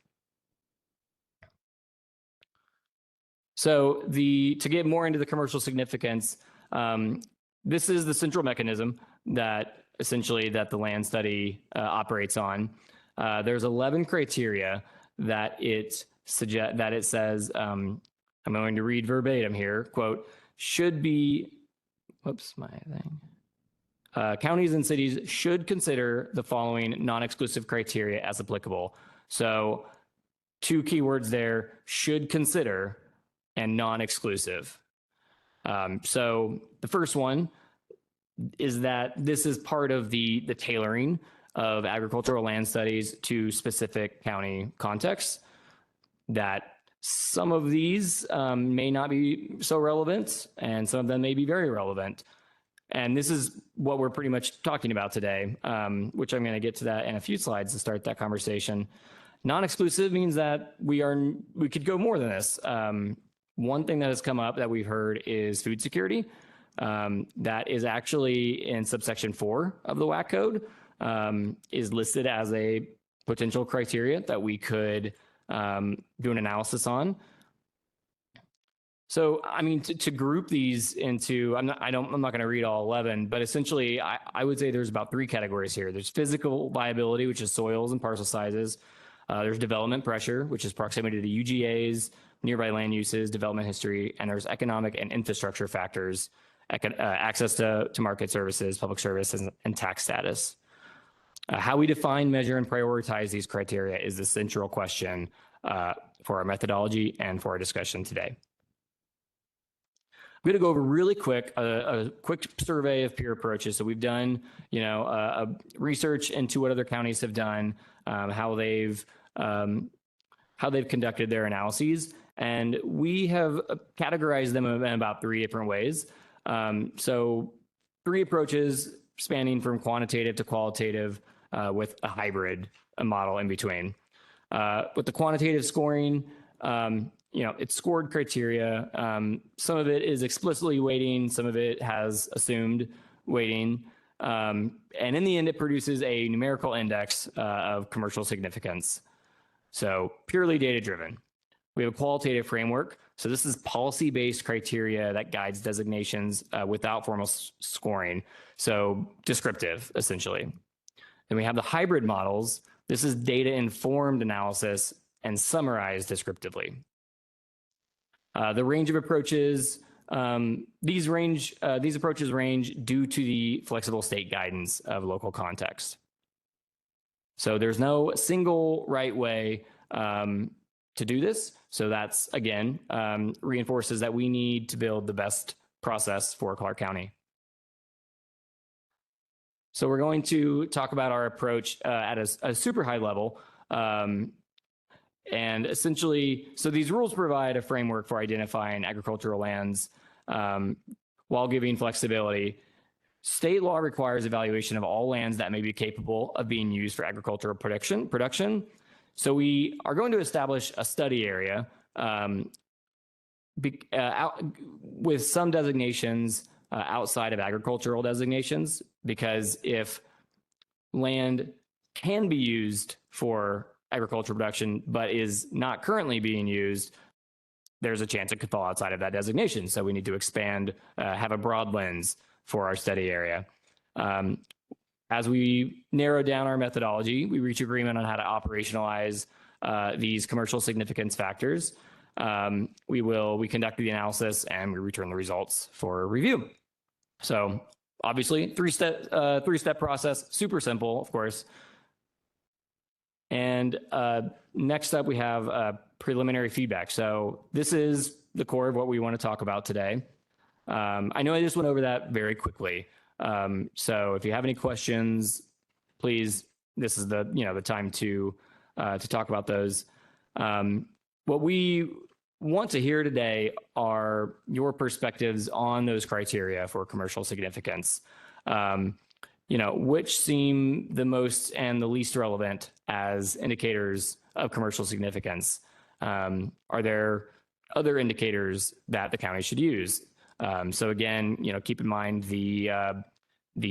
So to get more into the commercial significance, this is the central mechanism that essentially that the land study operates on. There's 11 criteria that it says, I'm going to read verbatim here, quote, should be, whoops, my thing. Counties and cities should consider the following non-exclusive criteria as applicable. So 2 keywords there, should consider and non-exclusive. So the first one is that this is part of the tailoring of agricultural land studies to specific county contexts, that some of these may not be so relevant and some of them may be very relevant. And this is what we're pretty much talking about today, which I'm going to get to that in a few slides to start that conversation. Non-exclusive means that we could go more than this. One thing that has come up that we've heard is food security. That is actually in subsection 4 of the WAC code, is listed as a potential criteria that we could do an analysis on. So, I mean, to group these into, I'm not going to read all 11, but essentially I would say there's about 3 categories here. There's physical viability, which is soils and parcel sizes. There's development pressure, which is proximity to the UGAs, nearby land uses, development history, and there's economic and infrastructure factors, access to market services, public services, and tax status. How we define, measure, and prioritize these criteria is the central question for our methodology and for our discussion today. I'm going to go over really quick, a quick survey of peer approaches. So we've done, a research into what other counties have done, how they've conducted their analyses, and we have categorized them in about 3 different ways. So 3 approaches spanning from quantitative to qualitative, with a hybrid model in between. With the quantitative scoring, it's scored criteria. Some of it is explicitly weighting, some of it has assumed weighting. And in the end, it produces a numerical index of commercial significance. So purely data-driven. We have a qualitative framework. So this is policy-based criteria that guides designations without formal scoring. So descriptive, essentially. Then we have the hybrid models. This is data-informed analysis and summarized descriptively. The range of approaches, these approaches range due to the flexible state guidance of local context. So there's no single right way to do this. So that's, again, reinforces that we need to build the best process for Clark County. So we're going to talk about our approach at a super high level. And essentially, so these rules provide a framework for identifying agricultural lands while giving flexibility. State law requires evaluation of all lands that may be capable of being used for agricultural production. So we are going to establish a study area with some designations outside of agricultural designations, because if land can be used for agricultural production, but is not currently being used, there's a chance it could fall outside of that designation. So we need to expand, have a broad lens for our study area. As we narrow down our methodology, we reach agreement on how to operationalize these commercial significance factors. We conduct the analysis and we return the results for review. So obviously, three-step process, super simple, of course. And next up, we have preliminary feedback. So this is the core of what we want to talk about today. I know I just went over that very quickly. So if you have any questions, please, this is the time to talk about those. What we want to hear today are your perspectives on those criteria for commercial significance. Which seem the most and the least relevant as indicators of commercial significance? Are there other indicators that the county should use? So again, keep in mind the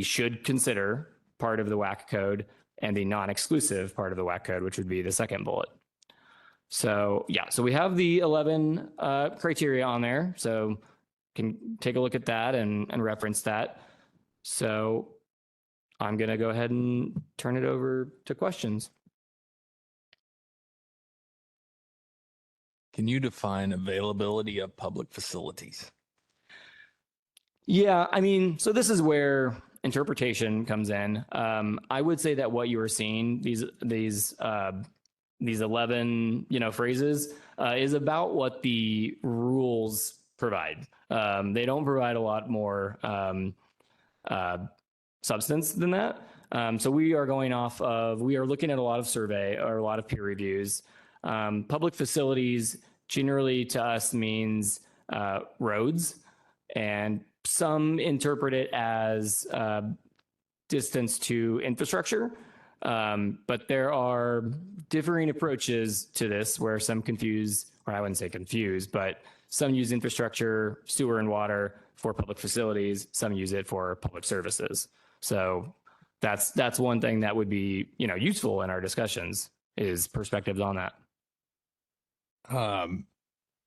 should consider part of the WAC code and the non-exclusive part of the WAC code, which would be the second bullet. So so we have the 11 criteria on there. So can take a look at that and reference that. So I'm going to go ahead and turn it over to questions. Can you define availability of public facilities? Yeah, so this is where interpretation comes in. I would say that what you are seeing, these 11, phrases, is about what the rules provide. They don't provide a lot more substance than that. So we are looking at a lot of survey or a lot of peer reviews. Public facilities generally to us means roads, and some interpret it as distance to infrastructure. But there are differing approaches to this where some confuse, or I wouldn't say confuse, but some use infrastructure, sewer and water for public facilities. Some use it for public services. So that's one thing that would be, useful in our discussions is perspectives on that.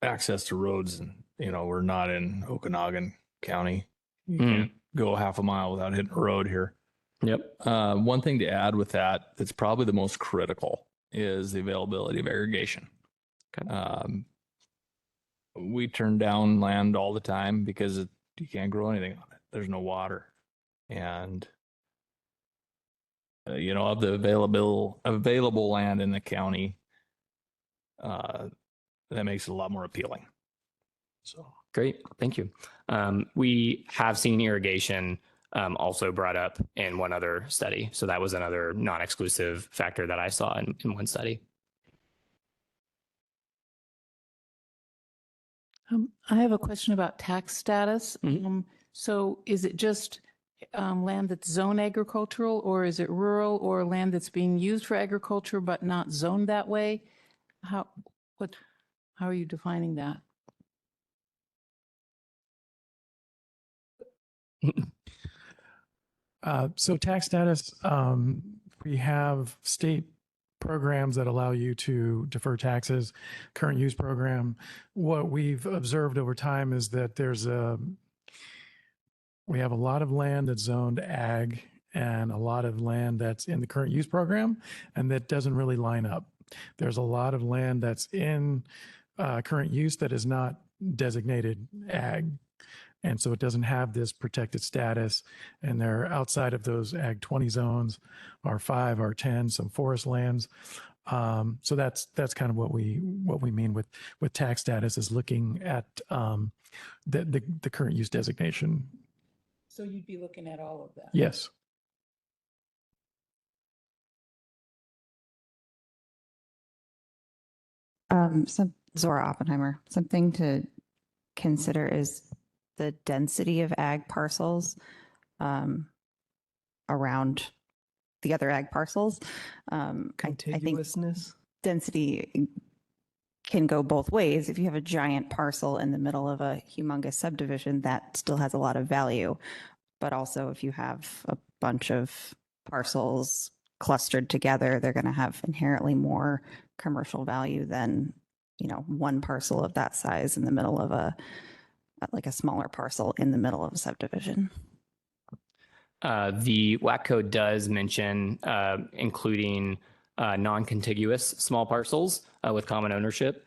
Access to roads, and we're not in Okanagan County. You can't go half a mile without hitting a road here. Yep. One thing to add with that's probably the most critical is the availability of irrigation. Okay. We turn down land all the time because you can't grow anything on it. There's no water. And of the available land in the county, that makes it a lot more appealing. So great, thank you. We have seen irrigation also brought up in one other study. So that was another non-exclusive factor that I saw in one study. I have a question about tax status. So is it just land that's zone agricultural, or is it rural, or land that's being used for agriculture but not zoned that way? How are you defining that? So tax status, we have state programs that allow you to defer taxes, current use program. What we've observed over time is that we have a lot of land that's zoned ag and a lot of land that's in the current use program, and that doesn't really line up. There's a lot of land that's in current use that is not designated ag. And so it doesn't have this protected status, and they're outside of those Ag 20 zones, R5, R10, some forest lands. So that's kind of what we mean with tax status, is looking at the current use designation. So you'd be looking at all of that? Yes. Zora Oppenheimer, something to consider is the density of ag parcels around the other ag parcels. Contiguousness. Density can go both ways. If you have a giant parcel in the middle of a humongous subdivision, that still has a lot of value. But also if you have a bunch of parcels clustered together, they're going to have inherently more commercial value than, you know, one parcel of that size in the middle of like a smaller parcel in the middle of a subdivision. The WAC code does mention including non-contiguous small parcels with common ownership.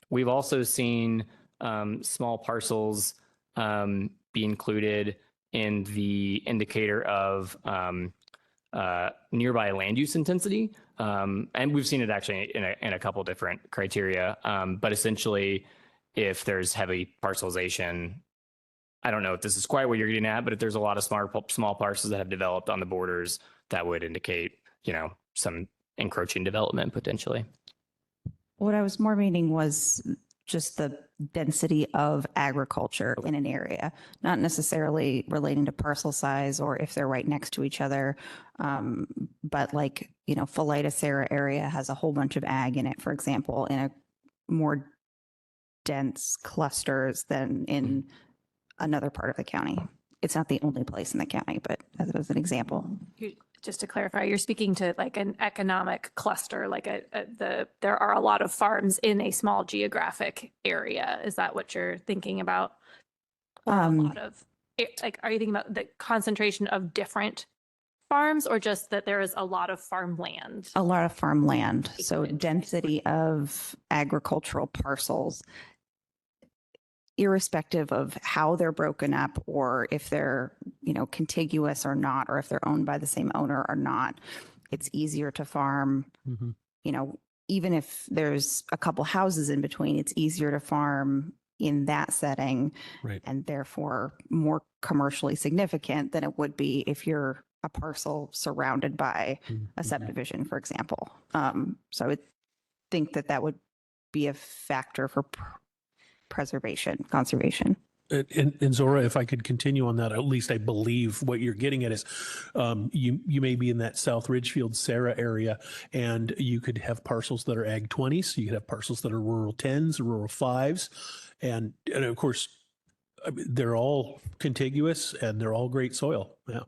We've also seen small parcels be included in the indicator of nearby land use intensity. And we've seen it actually in a couple different criteria. But essentially, if there's heavy parcelization, I don't know if this is quite what you're getting at, but if there's a lot of small parcels that have developed on the borders, that would indicate, you know, some encroaching development potentially. What I was more meaning was just the density of agriculture in an area, not necessarily relating to parcel size or if they're right next to each other. But like, you know, Philida Serra area has a whole bunch of ag in it, for example, in a more dense clusters than in another part of the county. It's not the only place in the county, but as an example. Just to clarify, you're speaking to like an economic cluster, like there are a lot of farms in a small geographic area. Is that what you're thinking about? Or a lot of, like, are you thinking about the concentration of different farms or just that there is a lot of farmland? A lot of farmland. So density of agricultural parcels, irrespective of how they're broken up or if they're, you know, contiguous or not, or if they're owned by the same owner or not, it's easier to farm. You know, even if there's a couple houses in between, it's easier to farm in that setting, right, and therefore more commercially significant than it would be if you're a parcel surrounded by a subdivision, for example. So I would think that that would be a factor for conservation. And Zora, if I could continue on that, at least I believe what you're getting at is you may be in that South Ridgefield, Serra area, and you could have parcels that are Ag 20s. You could have parcels that are rural 10s, rural 5s. And of course, I mean, they're all contiguous and they're all great soil. Yeah.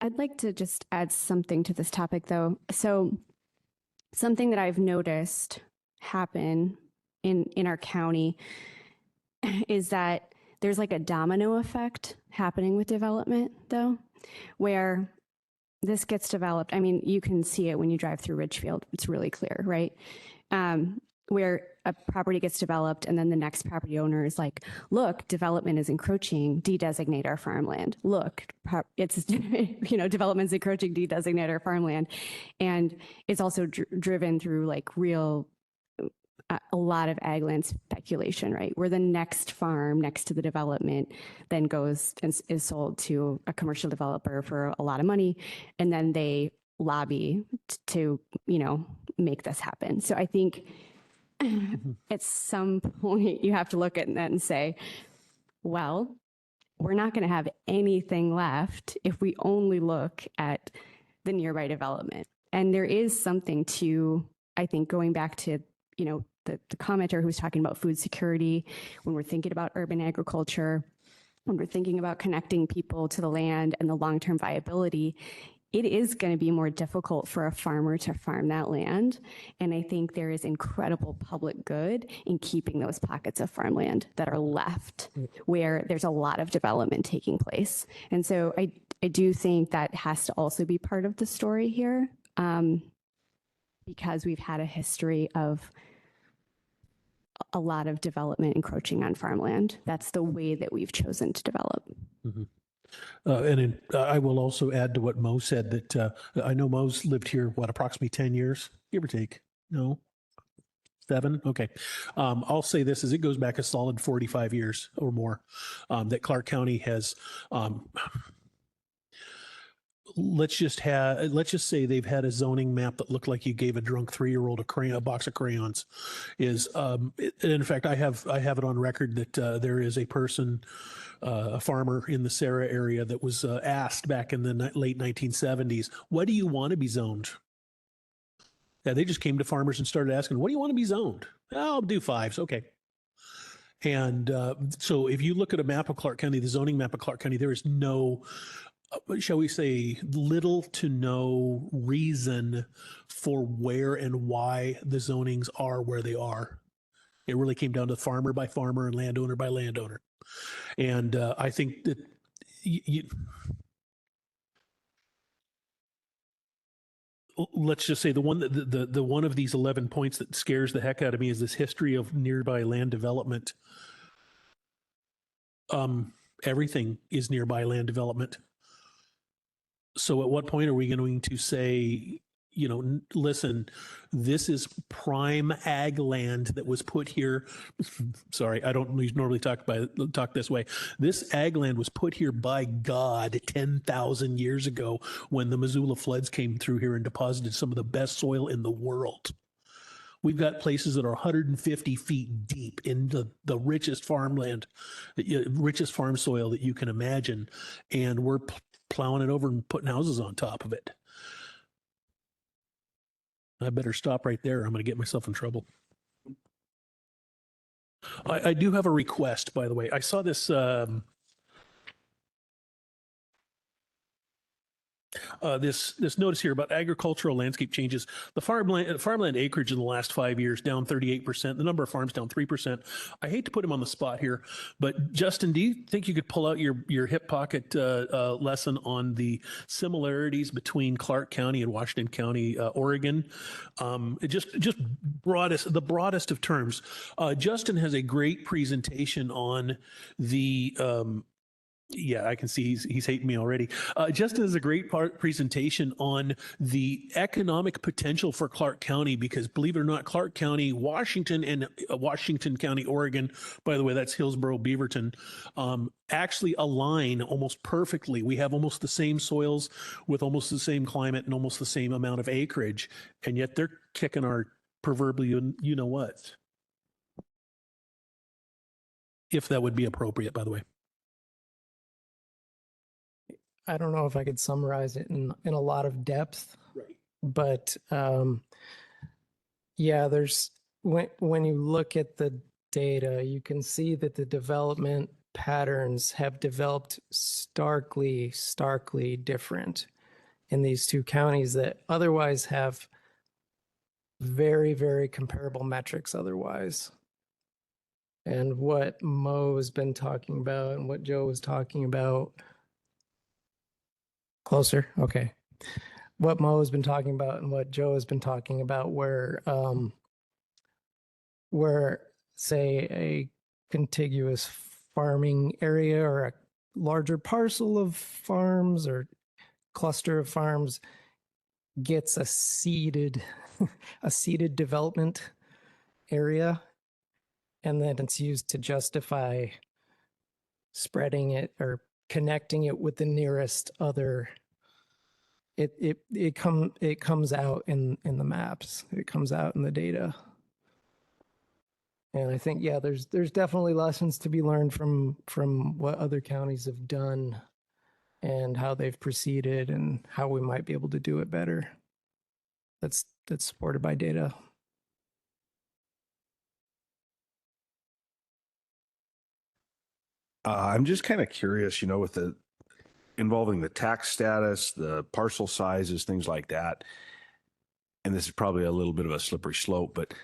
I'd like to just add something to this topic, though. So something that I've noticed happen in our county is that there's like a domino effect happening with development, though, where this gets developed. I mean, you can see it when you drive through Ridgefield. It's really clear, right? Where a property gets developed and then the next property owner is like, look, development is encroaching, de-designate our farmland. Look, it's, you know, development's encroaching, de-designate our farmland. And it's also driven through like real a lot of ag land speculation, right? Where the next farm next to the development then goes and is sold to a commercial developer for a lot of money. And then they lobby to, you know, make this happen. So I think at some point you have to look at that and say, well, we're not going to have anything left if we only look at the nearby development. And there is something to, I think, going back to, you know, the commenter who was talking about food security, when we're thinking about urban agriculture, when we're thinking about connecting people to the land and the long-term viability, it is going to be more difficult for a farmer to farm that land. And I think there is incredible public good in keeping those pockets of farmland that are left where there's a lot of development taking place. And so I do think that has to also be part of the story here, because we've had a history of a lot of development encroaching on farmland. That's the way that we've chosen to develop. I will also add to what Mo said that I know Mo's lived here, approximately 10 years, give or take? No? 7? Okay. I'll say this as it goes back a solid 45 years or more that Clark County has, let's just say they've had a zoning map that looked like you gave a drunk 3-year-old a box of crayons. In fact, I have it on record that there is a person, a farmer in the Serra area that was asked back in the late 1970s, what do you want to be zoned? Yeah, they just came to farmers and started asking, what do you want to be zoned? I'll do 5s. Okay. And so if you look at a map of Clark County, the zoning map of Clark County, there is no, shall we say, little to no reason for where and why the zonings are where they are. It really came down to farmer by farmer and landowner by landowner. And I think that let's just say the one of these 11 points that scares the heck out of me is this history of nearby land development. Everything is nearby land development. So at what point are we going to say, you know, listen, this is prime ag land that was put here. Sorry, I don't normally talk this way. This ag land was put here by God 10,000 years ago when the Missoula floods came through here and deposited some of the best soil in the world. We've got places that are 150 feet deep into the richest farmland, richest farm soil that you can imagine. And we're plowing it over and putting houses on top of it. I better stop right there. I'm going to get myself in trouble. I do have a request, by the way. I saw this this notice here about agricultural landscape changes. The farmland acreage in the last 5 years down 38%. The number of farms down 3%. I hate to put him on the spot here, but Justin, do you think you could pull out your hip pocket lesson on the similarities between Clark County and Washington County, Oregon? Just the broadest of terms. Justin has a great presentation on the yeah, I can see he's hating me already. Justin has a great presentation on the economic potential for Clark County because, believe it or not, Clark County, Washington, and Washington County, Oregon, by the way, that's Hillsborough, Beaverton, actually align almost perfectly. We have almost the same soils with almost the same climate and almost the same amount of acreage, and yet they're kicking our proverbial you-know-what. If that would be appropriate, by the way. I don't know if I could summarize it in a lot of depth, right. But yeah, there's when you look at the data, you can see that the development patterns have developed starkly different in these two counties that otherwise have very, very comparable metrics otherwise. And what Mo has been talking about and what Joe was talking about. Closer. Okay. What Mo has been talking about and what Joe has been talking about where say a contiguous farming area or a larger parcel of farms or cluster of farms gets a seeded development area, and then it's used to justify spreading it or connecting it with the nearest other. It comes out in the maps. It comes out in the data. And I think, yeah, there's definitely lessons to be learned from what other counties have done and how they've proceeded and how we might be able to do it better. That's supported by data. I'm just kind of curious, you know, with the involving the tax status, the parcel sizes, things like that. And this is probably a little bit of a slippery slope, but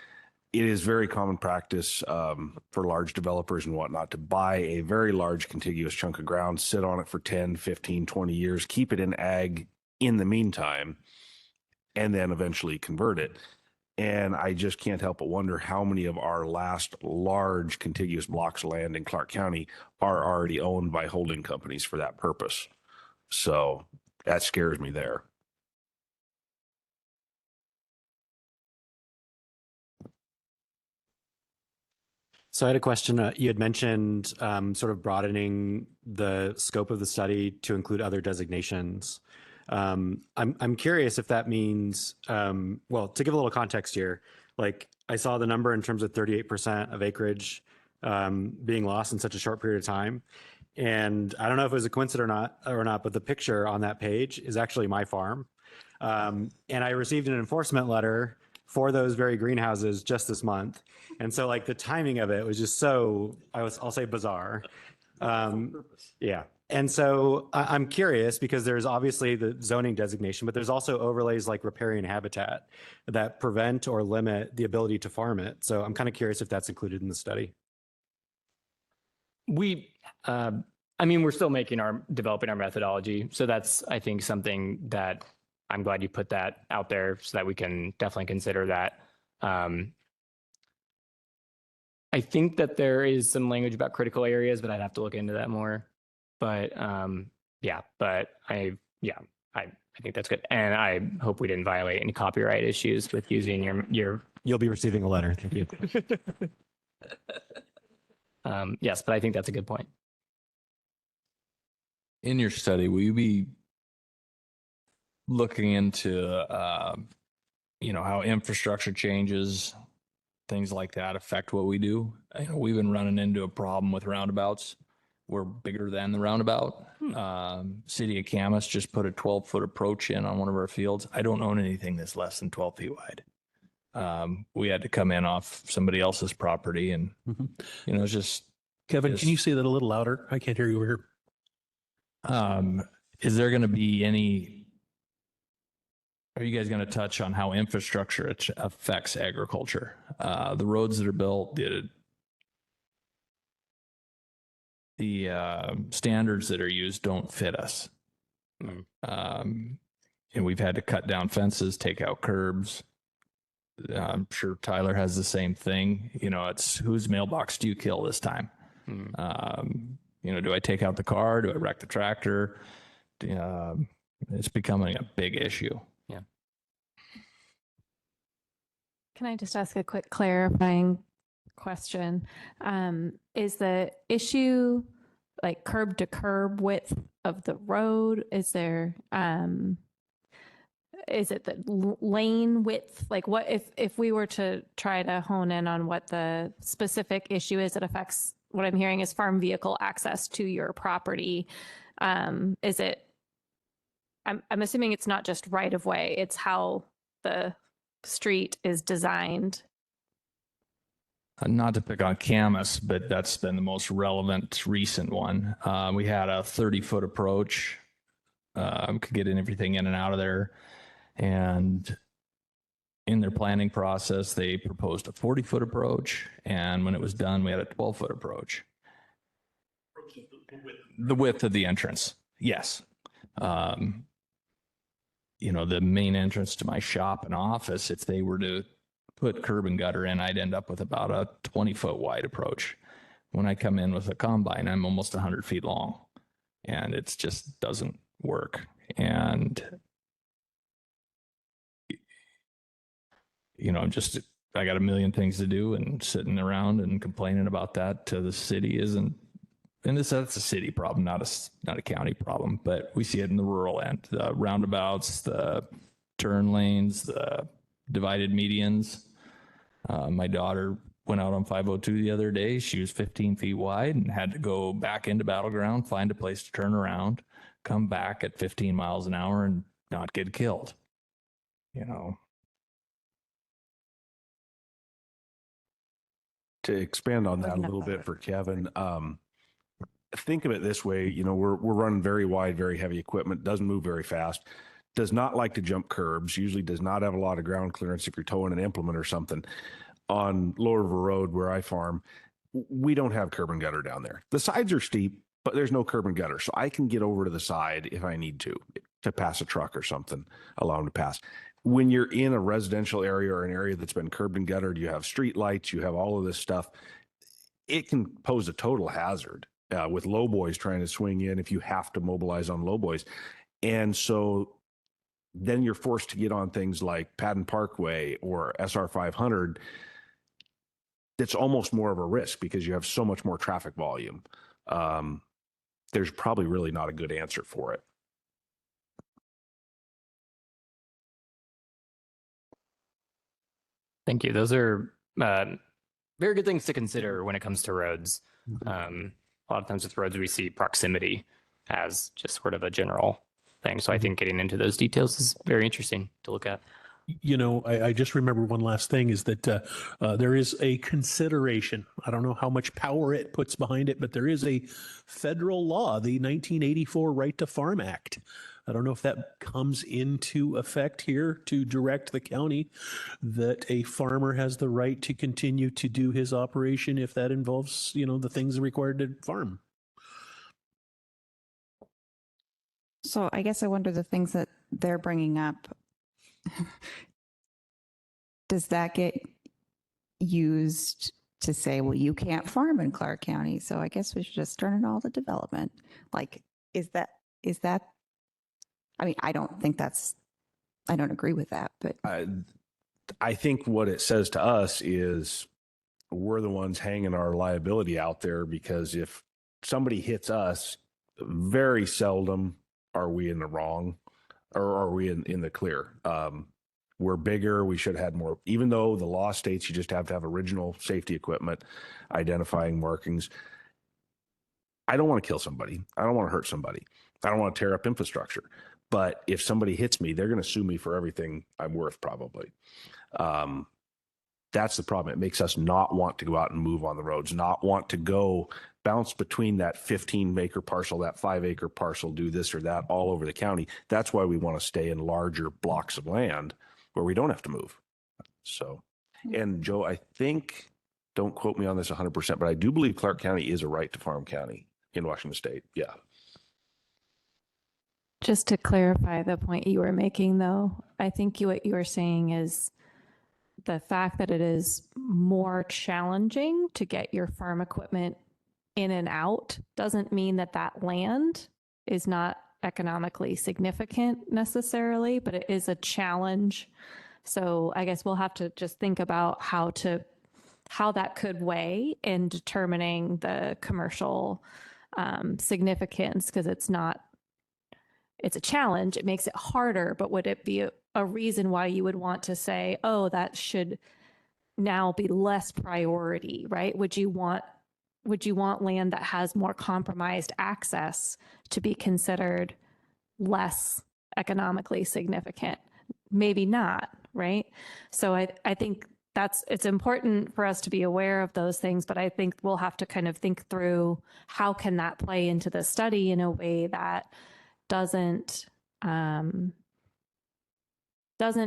it is very common practice for large developers and whatnot to buy a very large contiguous chunk of ground, sit on it for 10, 15, 20 years, keep it in ag in the meantime, and then eventually convert it. And I just can't help but wonder how many of our last large contiguous blocks of land in Clark County are already owned by holding companies for that purpose. So that scares me there. So I had a question. You had mentioned sort of broadening the scope of the study to include other designations. I'm curious if that means, well, to give a little context here, like I saw the number in terms of 38% of acreage being lost in such a short period of time. And I don't know if it was a coincidence or not, but the picture on that page is actually my farm. And I received an enforcement letter for those very greenhouses just this month. And so like the timing of it was just so, I'll say bizarre. Yeah. And so I'm curious because there's obviously the zoning designation, but there's also overlays like riparian habitat that prevent or limit the ability to farm it. So I'm kind of curious if that's included in the study. We're still developing our methodology. So that's, I think, something that I'm glad you put that out there so that we can definitely consider that. I think that there is some language about critical areas, but I'd have to look into that more. But I think that's good. And I hope we didn't violate any copyright issues with using your. You'll be receiving a letter. Thank you. Yes, but I think that's a good point. In your study, will you be looking into, how infrastructure changes, things like that affect what we do? We've been running into a problem with roundabouts. We're bigger than the roundabout. City of Camas just put a 12-foot approach in on one of our fields. I don't own anything that's less than 12 feet wide. We had to come in off somebody else's property, and it's just. Kevin, can you say that a little louder? I can't hear you over here. Is there going to be are you guys going to touch on how infrastructure affects agriculture? The roads that are built, the standards that are used don't fit us. And we've had to cut down fences, take out curbs. I'm sure Tyler has the same thing. It's whose mailbox do you kill this time? Do I take out the car? Do I wreck the tractor? It's becoming a big issue. Yeah. Can I just ask a quick clarifying question? Is the issue like curb to curb width of the road? Is there, is it the lane width? Like what if we were to try to hone in on what the specific issue is that affects, what I'm hearing is farm vehicle access to your property. Is it, I'm assuming it's not just right of way, it's how the street is designed. Not to pick on Camas, but that's been the most relevant recent one. We had a 30-foot approach, could get everything in and out of there. And in their planning process, they proposed a 40-foot approach. And when it was done, we had a 12-foot approach. The width of the entrance, yes. The main entrance to my shop and office, if they were to put curb and gutter in, I'd end up with about a 20-foot wide approach. When I come in with a combine, I'm almost 100 feet long, and it just doesn't work. And I got a million things to do, and sitting around and complaining about that to the city isn't. And that's a city problem, not a county problem. But we see it in the rural end, the roundabouts, the turn lanes, the divided medians. My daughter went out on 502 the other day. She was 15 feet wide and had to go back into Battleground, find a place to turn around, come back at 15 miles an hour and not get killed. To expand on that a little bit for Kevin, think of it this way, we're running very wide, very heavy equipment, doesn't move very fast, does not like to jump curbs, usually does not have a lot of ground clearance if you're towing an implement or something. On Lower River Road, where I farm, we don't have curb and gutter down there. The sides are steep, but there's no curb and gutter. So I can get over to the side if I need to pass a truck or something, allow them to pass. When you're in a residential area or an area that's been curbed and guttered, you have street lights, you have all of this stuff. It can pose a total hazard with low boys trying to swing in if you have to mobilize on low boys. And so then you're forced to get on things like Patton Parkway or SR 500. That's almost more of a risk because you have so much more traffic volume. There's probably really not a good answer for it. Thank you. Those are very good things to consider when it comes to roads. A lot of times with roads, we see proximity as just sort of a general thing. So I think getting into those details is very interesting to look at. You know, I just remember one last thing is that there is a consideration. I don't know how much power it puts behind it, but there is a federal law, the 1984 Right to Farm Act. I don't know if that comes into effect here to direct the county that a farmer has the right to continue to do his operation if that involves, you know, the things required to farm. So I guess I wonder the things that they're bringing up. Does that get used to say, well, you can't farm in Clark County, so I guess we should just turn it all to development? Like, is that, I mean, I don't agree with that, but I think what it says to us is we're the ones hanging our liability out there, because if somebody hits us, very seldom are we in the wrong, or are we in the clear. We're bigger. We should have had more, even though the law states you just have to have original safety equipment, identifying markings. I don't want to kill somebody. I don't want to hurt somebody. I don't want to tear up infrastructure. But if somebody hits me, they're going to sue me for everything I'm worth, probably. That's the problem. It makes us not want to go out and move on the roads, not want to go bounce between that 15-acre parcel, that 5-acre parcel, do this or that all over the county. That's why we want to stay in larger blocks of land where we don't have to move. So, and Joe, I think, don't quote me on this 100%, but I do believe Clark County is a right to farm county in Washington State. Yeah. Just to clarify the point you were making, though, I think what you were saying is the fact that it is more challenging to get your farm equipment in and out doesn't mean that that land is not economically significant necessarily, but it is a challenge. So I guess we'll have to just think about how that could weigh in determining the commercial significance, because it's a challenge. It makes it harder, but would it be a reason why you would want to say, oh, that should now be less priority, right? Would you want land that has more compromised access to be considered less economically significant? Maybe not, right? So I think it's important for us to be aware of those things, but I think we'll have to kind of think through how can that play into the study in a way that doesn't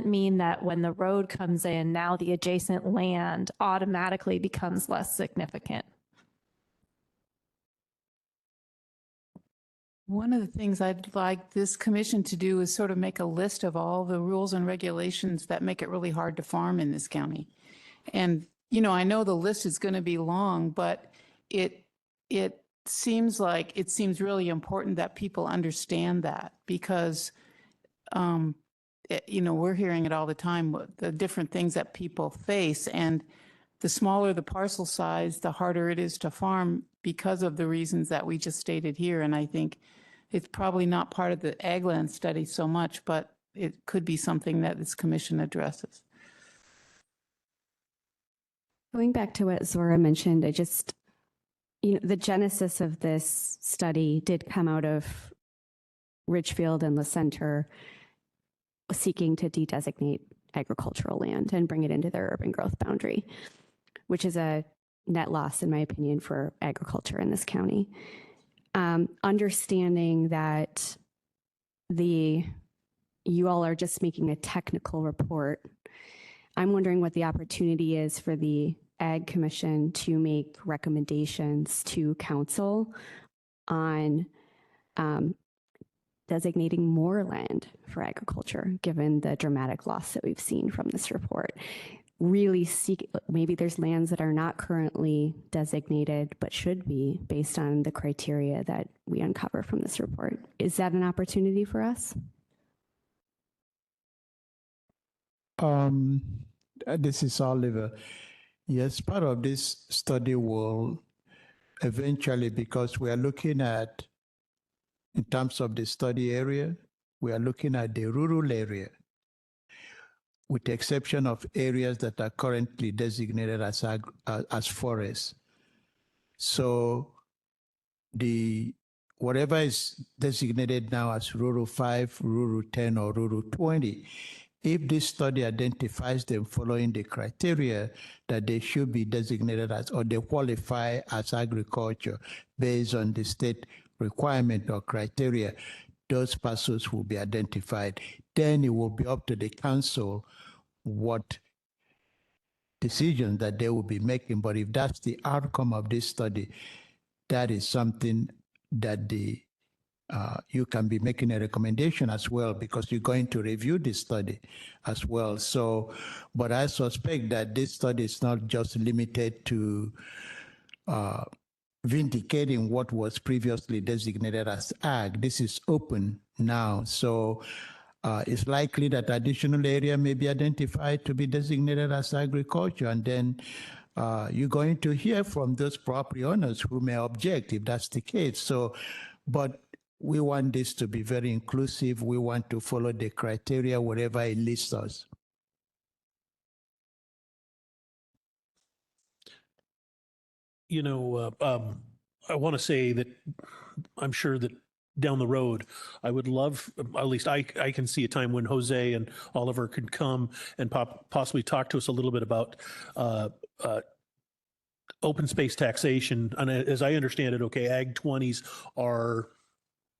mean that when the road comes in, now the adjacent land automatically becomes less significant. One of the things I'd like this commission to do is sort of make a list of all the rules and regulations that make it really hard to farm in this county. And, you know, I know the list is going to be long, but it seems really important that people understand that, because, you know, we're hearing it all the time, the different things that people face. And the smaller the parcel size, the harder it is to farm because of the reasons that we just stated here. And I think it's probably not part of the ag land study so much, but it could be something that this commission addresses. Going back to what Zora mentioned, the genesis of this study did come out of Ridgefield and the center seeking to de-designate agricultural land and bring it into their urban growth boundary, which is a net loss, in my opinion, for agriculture in this county. Understanding that you all are just making a technical report, I'm wondering what the opportunity is for the Ag Commission to make recommendations to council on designating more land for agriculture, given the dramatic loss that we've seen from this report. Really maybe there's lands that are not currently designated, but should be based on the criteria that we uncover from this report. Is that an opportunity for us? This is Oliver. Yes, part of this study will eventually, because we are looking at, in terms of the study area, we are looking at the rural area, with the exception of areas that are currently designated as forests. So whatever is designated now as Rural 5, Rural 10, or Rural 20 if this study identifies them following the criteria that they should be designated as, or they qualify as agriculture based on the state requirement or criteria, those parcels will be identified. Then it will be up to the council what decisions that they will be making. But if that's the outcome of this study, that is something that you can be making a recommendation as well, because you're going to review this study as well. So, but I suspect that this study is not just limited to vindicating what was previously designated as ag. This is open now. So it's likely that additional area may be identified to be designated as agriculture. And then you're going to hear from those property owners who may object if that's the case. So, but we want this to be very inclusive. We want to follow the criteria wherever it lists us. You know, I want to say that I'm sure that down the road, I would love, at least I can see a time when Jose and Oliver could come and possibly talk to us a little bit about open space taxation. And as I understand it, okay, Ag 20s are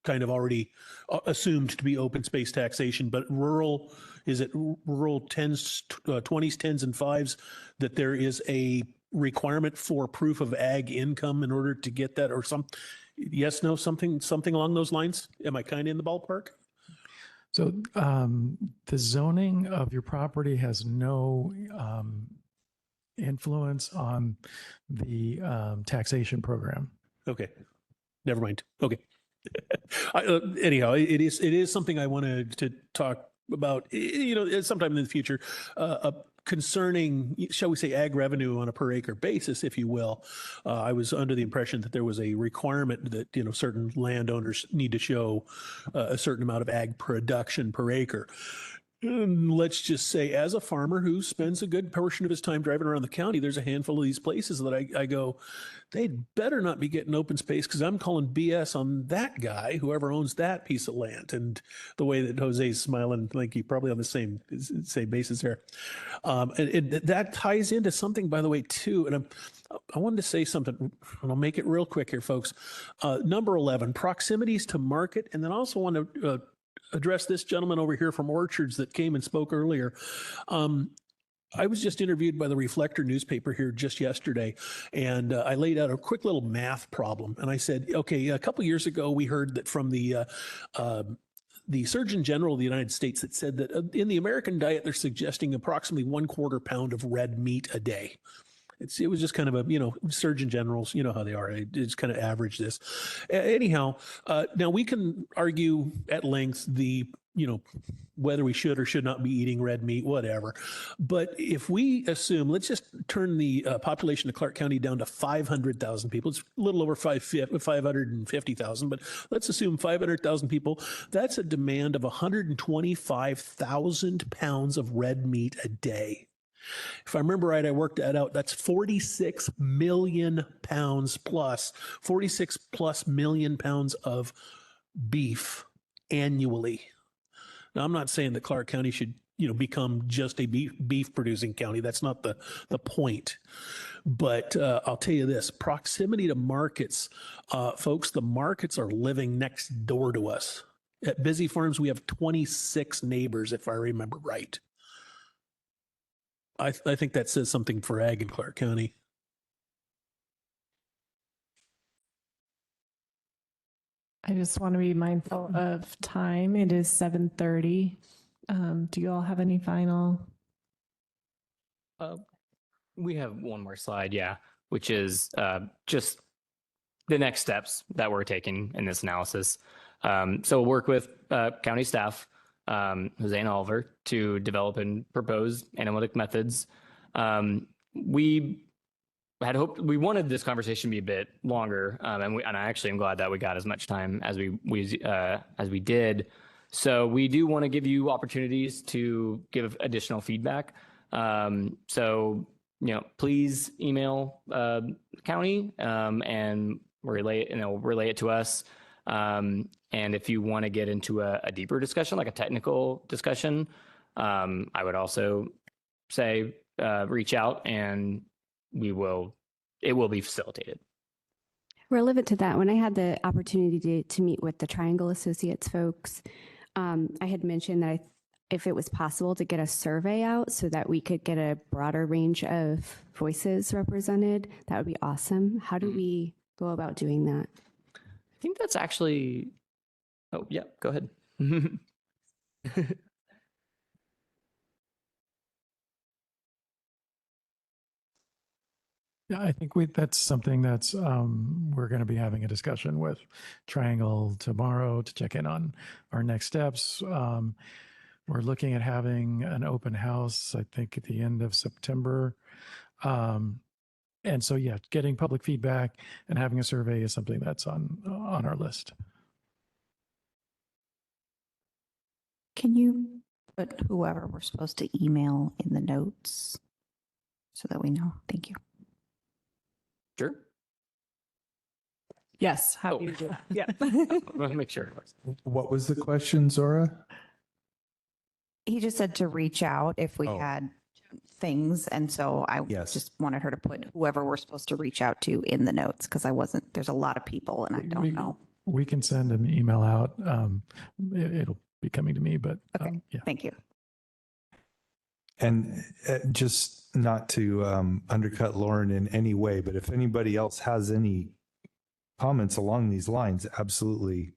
kind of already assumed to be open space taxation, but rural, is it rural 10s, 20s, 10s, and 5s that there is a requirement for proof of ag income in order to get that, or some, yes, no, something along those lines? Am I kind of in the ballpark? So the zoning of your property has no influence on the taxation program. Okay, never mind. Okay. Anyhow, it is something I wanted to talk about, you know, sometime in the future, concerning, shall we say, ag revenue on a per acre basis, if you will. I was under the impression that there was a requirement that, you know, certain landowners need to show a certain amount of ag production per acre. And let's just say, as a farmer who spends a good portion of his time driving around the county, there's a handful of these places that I go, they'd better not be getting open space, because I'm calling BS on that guy, whoever owns that piece of land. And the way that Jose's smiling, I think he's probably on the same basis there. And that ties into something, by the way, too. And I wanted to say something, and I'll make it real quick here, folks. Number 11, proximities to market. And then I also want to address this gentleman over here from Orchards that came and spoke earlier. I was just interviewed by the Reflector newspaper here just yesterday, and I laid out a quick little math problem. And I said, okay, a couple years ago, we heard that from the Surgeon General of the United States that said that in the American diet, they're suggesting approximately 1/4 pound of red meat a day. It was just kind of a, you know, Surgeon Generals, you know how they are. It's kind of average this. Anyhow, now we can argue at length you know, whether we should or should not be eating red meat, whatever. But if we assume, let's just turn the population of Clark County down to 500,000 people. It's a little over 550,000, but let's assume 500,000 people. That's a demand of 125,000 pounds of red meat a day. If I remember right, I worked that out. That's 46 million pounds plus, 46 plus million pounds of beef annually. Now, I'm not saying that Clark County should, you know, become just a beef producing county. That's not the point. But I'll tell you this, proximity to markets, folks, the markets are living next door to us. At Busy Farms, we have 26 neighbors, if I remember right. I think that says something for ag in Clark County. I just want to be mindful of time. It is 7:30. Do you all have any final? We have one more slide, yeah, which is just the next steps that we're taking in this analysis. So we'll work with county staff, Jose and Oliver, to develop and propose analytic methods. We had hoped, we wanted this conversation to be a bit longer, and I actually am glad that we got as much time as we did. So we do want to give you opportunities to give additional feedback. So, you know, please email county and relay it to us. And if you want to get into a deeper discussion, like a technical discussion, I would also say reach out and it will be facilitated. Relevant to that, when I had the opportunity to meet with the Triangle Associates folks, I had mentioned that if it was possible to get a survey out so that we could get a broader range of voices represented, that would be awesome. How do we go about doing that? I think that's actually, oh, yeah, go ahead. Yeah, I think that's something that's we're going to be having a discussion with Triangle tomorrow to check in on our next steps. We're looking at having an open house, I think, at the end of September. And so, yeah, getting public feedback and having a survey is something that's on our list. Can you put whoever we're supposed to email in the notes so that we know? Thank you. Sure. Yes, happy to do that. Yeah. I want to make sure. What was the question, Zora? He just said to reach out if we had things. And so I just wanted her to put whoever we're supposed to reach out to in the notes because there's a lot of people and I don't know. We can send an email out. It'll be coming to me, but yeah. Thank you. And just not to undercut Lauren in any way, but if anybody else has any comments along these lines, absolutely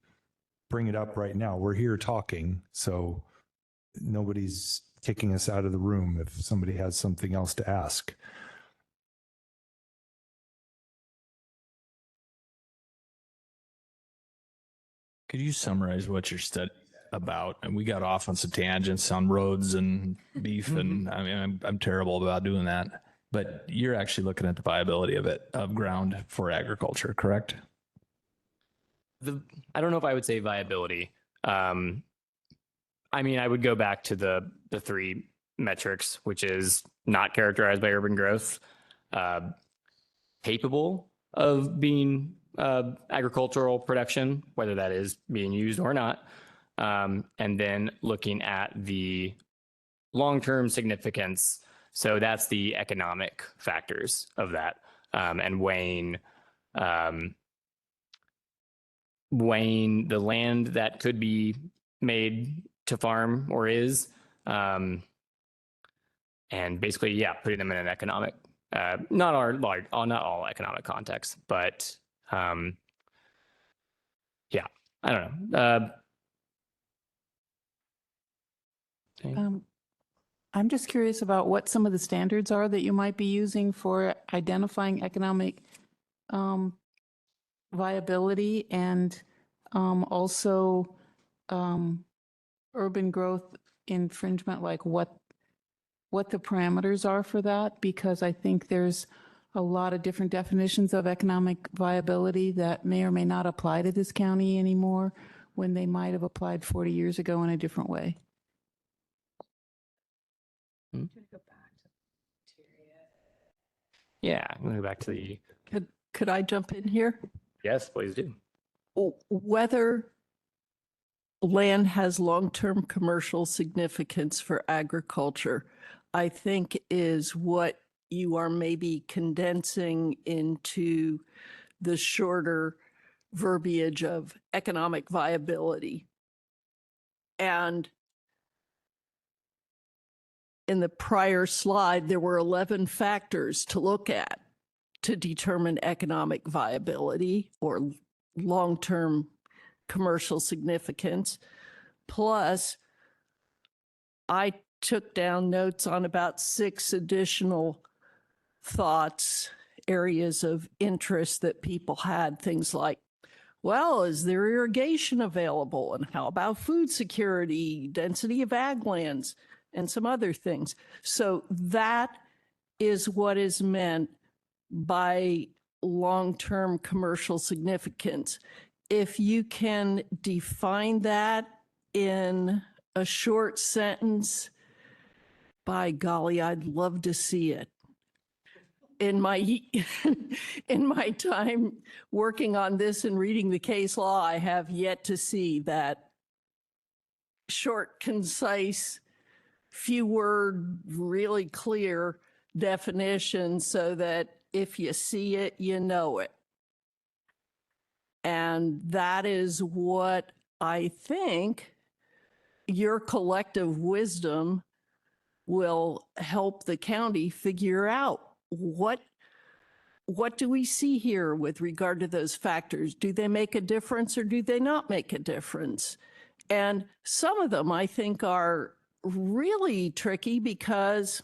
bring it up right now. We're here talking, so nobody's kicking us out of the room if somebody has something else to ask. Could you summarize what your study about? And we got off on some tangents on roads and beef, and I mean, I'm terrible about doing that. But you're actually looking at the viability of ground for agriculture, correct? I don't know if I would say viability. I mean, I would go back to the three metrics, which is not characterized by urban growth, capable of being agricultural production, whether that is being used or not, and then looking at the long-term significance. So that's the economic factors of that, and weighing the land that could be made to farm or is, and basically, putting them in an economic, not all economic context, but I don't know. I'm just curious about what some of the standards are that you might be using for identifying economic viability and also urban growth infringement, like what the parameters are for that, because I think there's a lot of different definitions of economic viability that may or may not apply to this county anymore when they might have applied 40 years ago in a different way. Yeah, I'm going to go back to the. Could I jump in here? Yes, please do. Whether land has long-term commercial significance for agriculture, I think is what you are maybe condensing into the shorter verbiage of economic viability. And in the prior slide, there were 11 factors to look at to determine economic viability or long-term commercial significance. Plus, I took down notes on about 6 additional thoughts, areas of interest that people had, things like, well, is there irrigation available? And how about food security, density of ag lands, and some other things. So that is what is meant by long-term commercial significance. If you can define that in a short sentence, by golly, I'd love to see it. In my time working on this and reading the case law, I have yet to see that short, concise, few word, really clear definition so that if you see it, you know it. And that is what I think your collective wisdom will help the county figure out. What do we see here with regard to those factors? Do they make a difference or do they not make a difference? And some of them I think are really tricky because,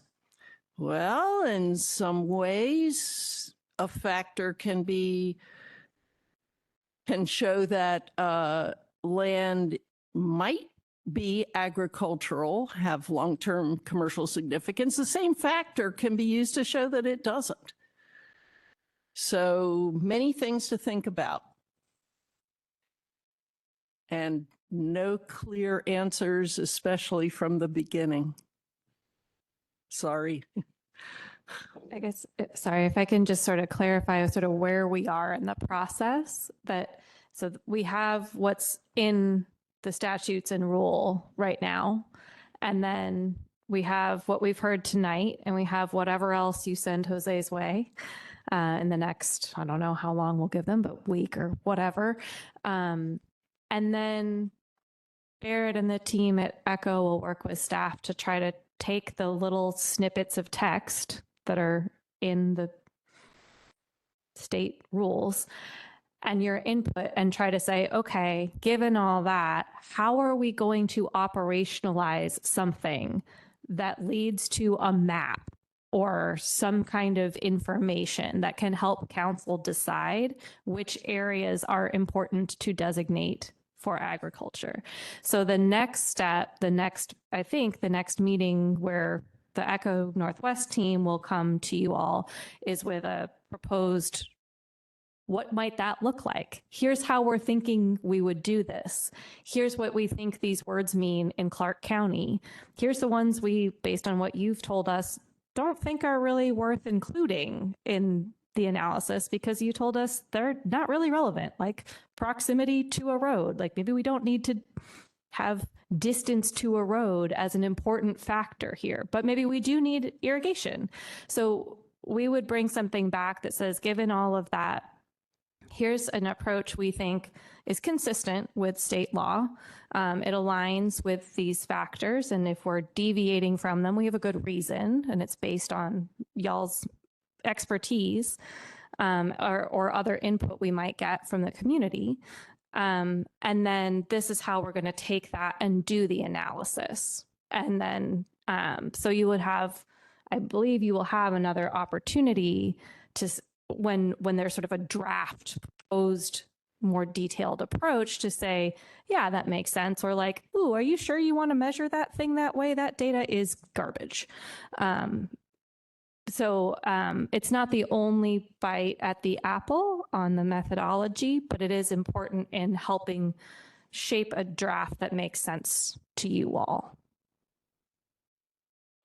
well, in some ways, a factor can show that land might be agricultural, have long-term commercial significance. The same factor can be used to show that it doesn't. So many things to think about. And no clear answers, especially from the beginning. Sorry. I guess, sorry, if I can just sort of clarify sort of where we are in the process so we have what's in the statutes and rule right now. And then we have what we've heard tonight and we have whatever else you send Jose's way in the next, I don't know how long we'll give them, but week or whatever. And then Barrett and the team at Echo will work with staff to try to take the little snippets of text that are in the state rules and your input and try to say, okay, given all that, how are we going to operationalize something that leads to a map or some kind of information that can help council decide which areas are important to designate for agriculture? So the next step, I think the next meeting where the Echo Northwest team will come to you all is with a proposed, what might that look like? Here's how we're thinking we would do this. Here's what we think these words mean in Clark County. Here's the ones we, based on what you've told us, don't think are really worth including in the analysis because you told us they're not really relevant, like proximity to a road. Like maybe we don't need to have distance to a road as an important factor here, but maybe we do need irrigation. So we would bring something back that says, given all of that, here's an approach we think is consistent with state law. It aligns with these factors. And if we're deviating from them, we have a good reason, and it's based on y'all's expertise or other input we might get from the community. And then this is how we're going to take that and do the analysis. And then, so you would have, I believe you will have another opportunity to, when there's sort of a draft proposed more detailed approach to say, yeah, that makes sense. Or like, ooh, are you sure you want to measure that thing that way? That data is garbage. So it's not the only bite at the apple on the methodology, but it is important in helping shape a draft that makes sense to you all.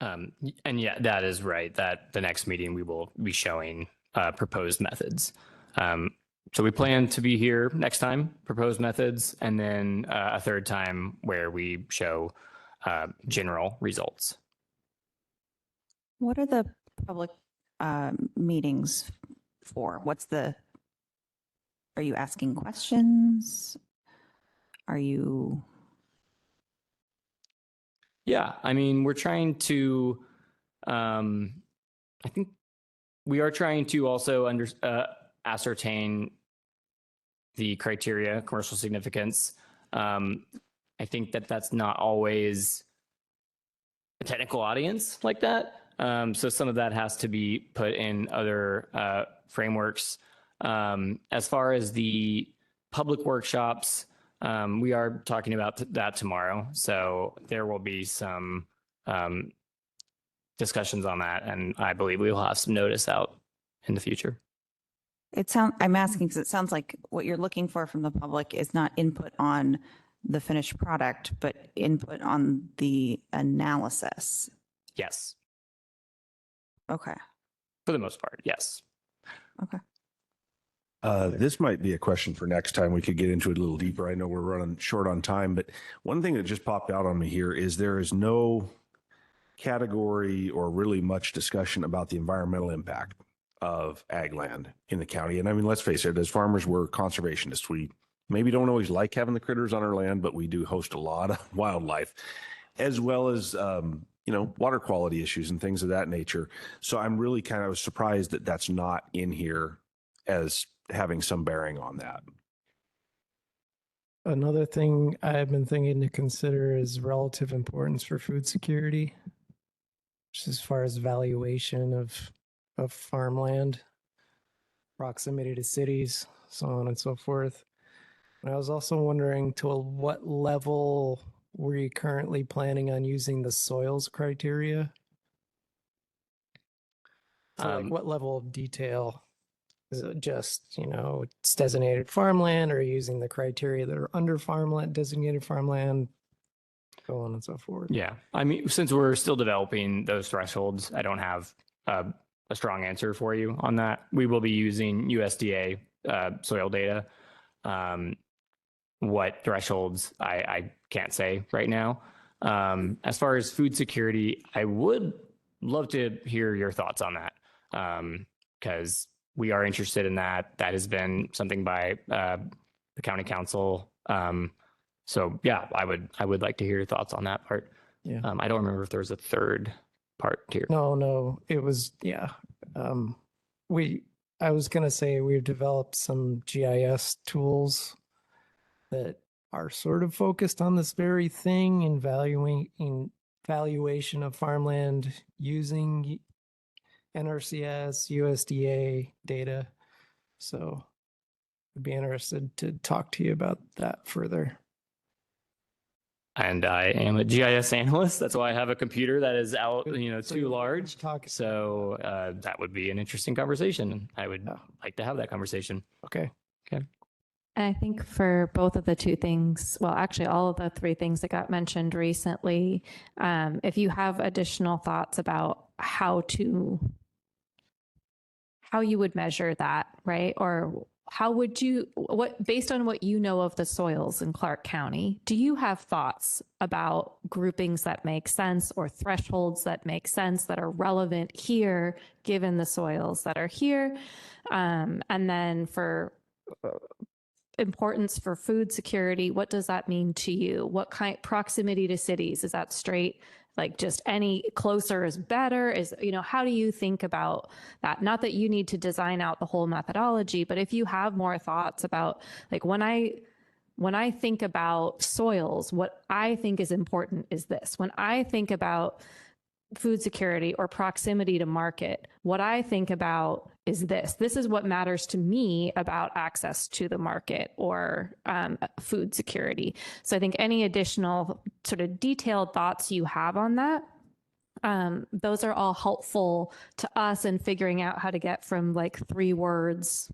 And yeah, that is right. That the next meeting we will be showing proposed methods. So we plan to be here next time, proposed methods, and then a third time where we show general results. What are the public meetings for? Are you asking questions? Are you? Yeah, I mean, we're trying to, I think we are trying to also ascertain the criteria, commercial significance. I think that's not always a technical audience like that. So some of that has to be put in other frameworks. As far as the public workshops, we are talking about that tomorrow. So there will be some discussions on that. And I believe we will have some notice out in the future. I'm asking because it sounds like what you're looking for from the public is not input on the finished product, but input on the analysis. Yes. Okay. For the most part, yes. Okay. This might be a question for next time. We could get into it a little deeper. I know we're running short on time, but one thing that just popped out on me here is there is no category or really much discussion about the environmental impact of ag land in the county. And I mean, let's face it, as farmers, we're conservationists. We maybe don't always like having the critters on our land, but we do host a lot of wildlife, as well as, water quality issues and things of that nature. So I'm really kind of surprised that that's not in here as having some bearing on that. Another thing I've been thinking to consider is relative importance for food security, just as far as valuation of farmland, proximity to cities, so on and so forth. And I was also wondering, to what level were you currently planning on using the soils criteria? So like what level of detail? Is it just, it's designated farmland, or using the criteria that are under farmland, designated farmland, so on and so forth? Yeah. I mean, since we're still developing those thresholds, I don't have a strong answer for you on that. We will be using USDA soil data. What thresholds, I can't say right now. As far as food security, I would love to hear your thoughts on that, because we are interested in that. That has been something by the county council. So yeah, I would like to hear your thoughts on that part. Yeah. I don't remember if there was a third part here. No, it was, yeah. I was going to say we've developed some GIS tools that are sort of focused on this very thing, in valuation of farmland using NRCS, USDA data. So I'd be interested to talk to you about that further. And I am a GIS analyst. That's why I have a computer that is out, too large. So that would be an interesting conversation. I would like to have that conversation. Okay. Okay. And I think for both of the two things, well, actually all of the three things that got mentioned recently, if you have additional thoughts about how you would measure that, right? Or how would you, based on what you know of the soils in Clark County, do you have thoughts about groupings that make sense, or thresholds that make sense, that are relevant here, given the soils that are here? And then for importance for food security, what does that mean to you? What kind, proximity to cities? Is that straight, like just any closer is better? Is, how do you think about that? Not that you need to design out the whole methodology, but if you have more thoughts about, like, when I think about soils, what I think is important is this. When I think about food security or proximity to market, what I think about is this. This is what matters to me about access to the market or food security. So I think any additional sort of detailed thoughts you have on that, those are all helpful to us in figuring out how to get from like 3 words,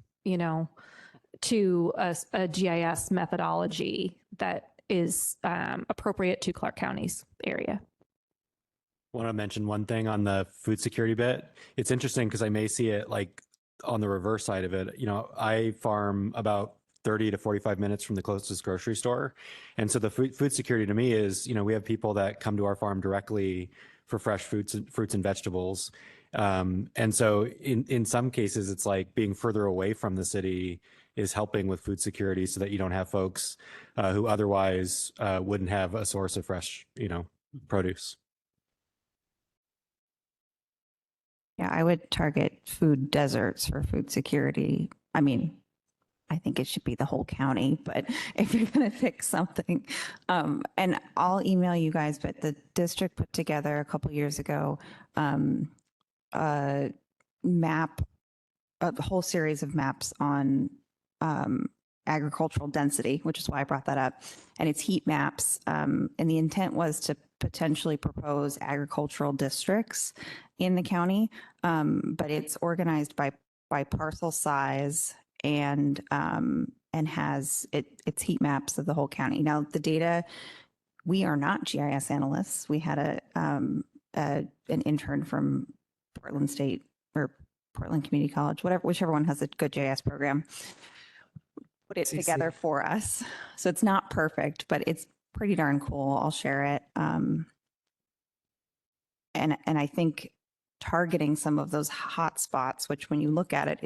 to a GIS methodology that is appropriate to Clark County's area. I want to mention one thing on the food security bit. It's interesting because I may see it like on the reverse side of it. I farm about 30 to 45 minutes from the closest grocery store. And so the food security to me is, we have people that come to our farm directly for fresh fruits and vegetables. And so in some cases, it's like being further away from the city is helping with food security, so that you don't have folks who otherwise wouldn't have a source of fresh, produce. Yeah, I would target food deserts for food security. I mean, I think it should be the whole county, but if you're going to pick something, and I'll email you guys, but the district put together a couple years ago a map, a whole series of maps on agricultural density, which is why I brought that up. And it's heat maps. And the intent was to potentially propose agricultural districts in the county, but it's organized by parcel size and has it's heat maps of the whole county. Now the data, we are not GIS analysts. We had an intern from Portland State or Portland Community College, whichever one has a good GIS program, put it together for us. So it's not perfect, but it's pretty darn cool. I'll share it. and I think targeting some of those hot spots, which when you look at it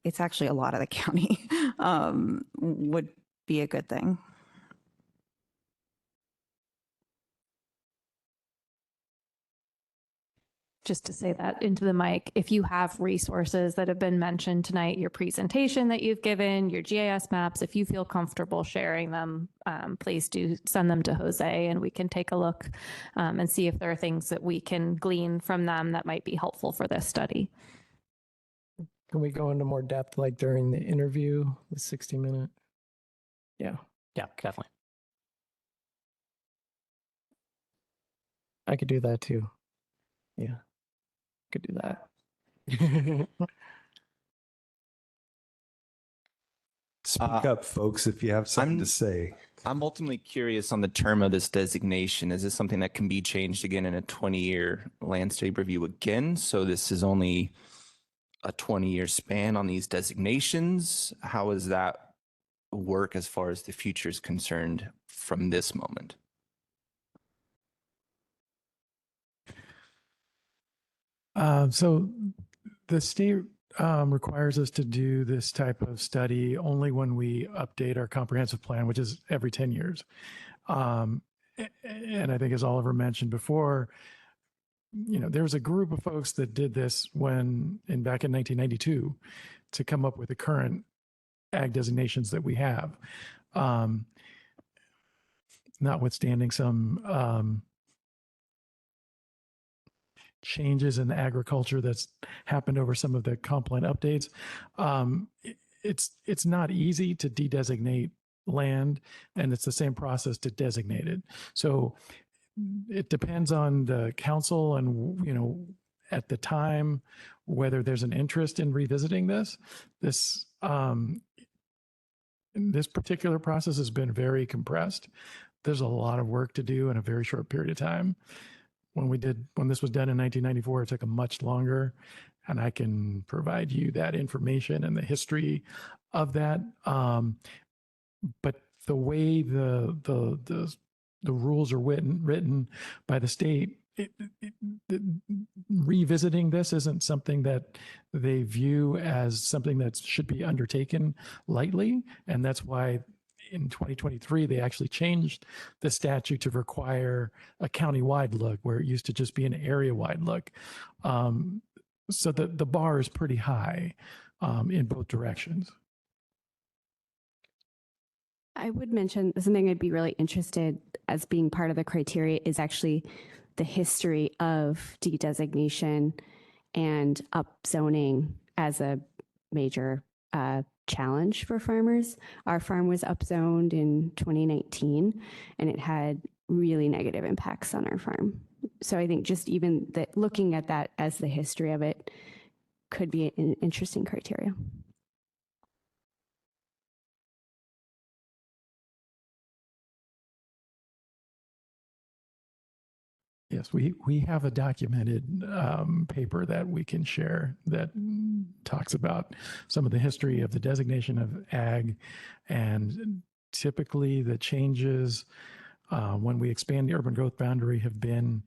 it's actually a lot of the county, would be a good thing. Just to say that into the mic, if you have resources that have been mentioned tonight, your presentation that you've given, your GIS maps, if you feel comfortable sharing them, please do send them to Jose and we can take a look and see if there are things that we can glean from them that might be helpful for this study. Can we go into more depth, like during the interview, the 60-minute? Yeah. Yeah, definitely. I could do that too. Yeah, could do that. Speak up, folks, if you have something to say. I'm ultimately curious on the term of this designation. Is this something that can be changed again in a 20-year landscape review again? So this is only a 20-year span on these designations. How does that work as far as the future is concerned from this moment? So the state requires us to do this type of study only when we update our comprehensive plan, which is every 10 years. And I think as Oliver mentioned before, there was a group of folks that did this back in 1992 to come up with the current ag designations that we have. Notwithstanding some changes in agriculture that's happened over some of the comp plan updates. It's not easy to de-designate land, and it's the same process to designate it. So it depends on the council and, at the time, whether there's an interest in revisiting this. This particular process has been very compressed. There's a lot of work to do in a very short period of time. When this was done in 1994, it took a much longer, and I can provide you that information and the history of that. But the way the rules are written by the state, revisiting this isn't something that they view as something that should be undertaken lightly, and that's why in 2023, they actually changed the statute to require a county-wide look where it used to just be an area-wide look. So the bar is pretty high in both directions. I would mention something I'd be really interested as being part of the criteria is actually the history of de-designation and upzoning as a major challenge for farmers. Our farm was upzoned in 2019 and it had really negative impacts on our farm. So I think just even that looking at that as the history of it could be an interesting criteria. Yes, we have a documented paper that we can share that talks about some of the history of the designation of ag, and typically the changes when we expand the urban growth boundary have been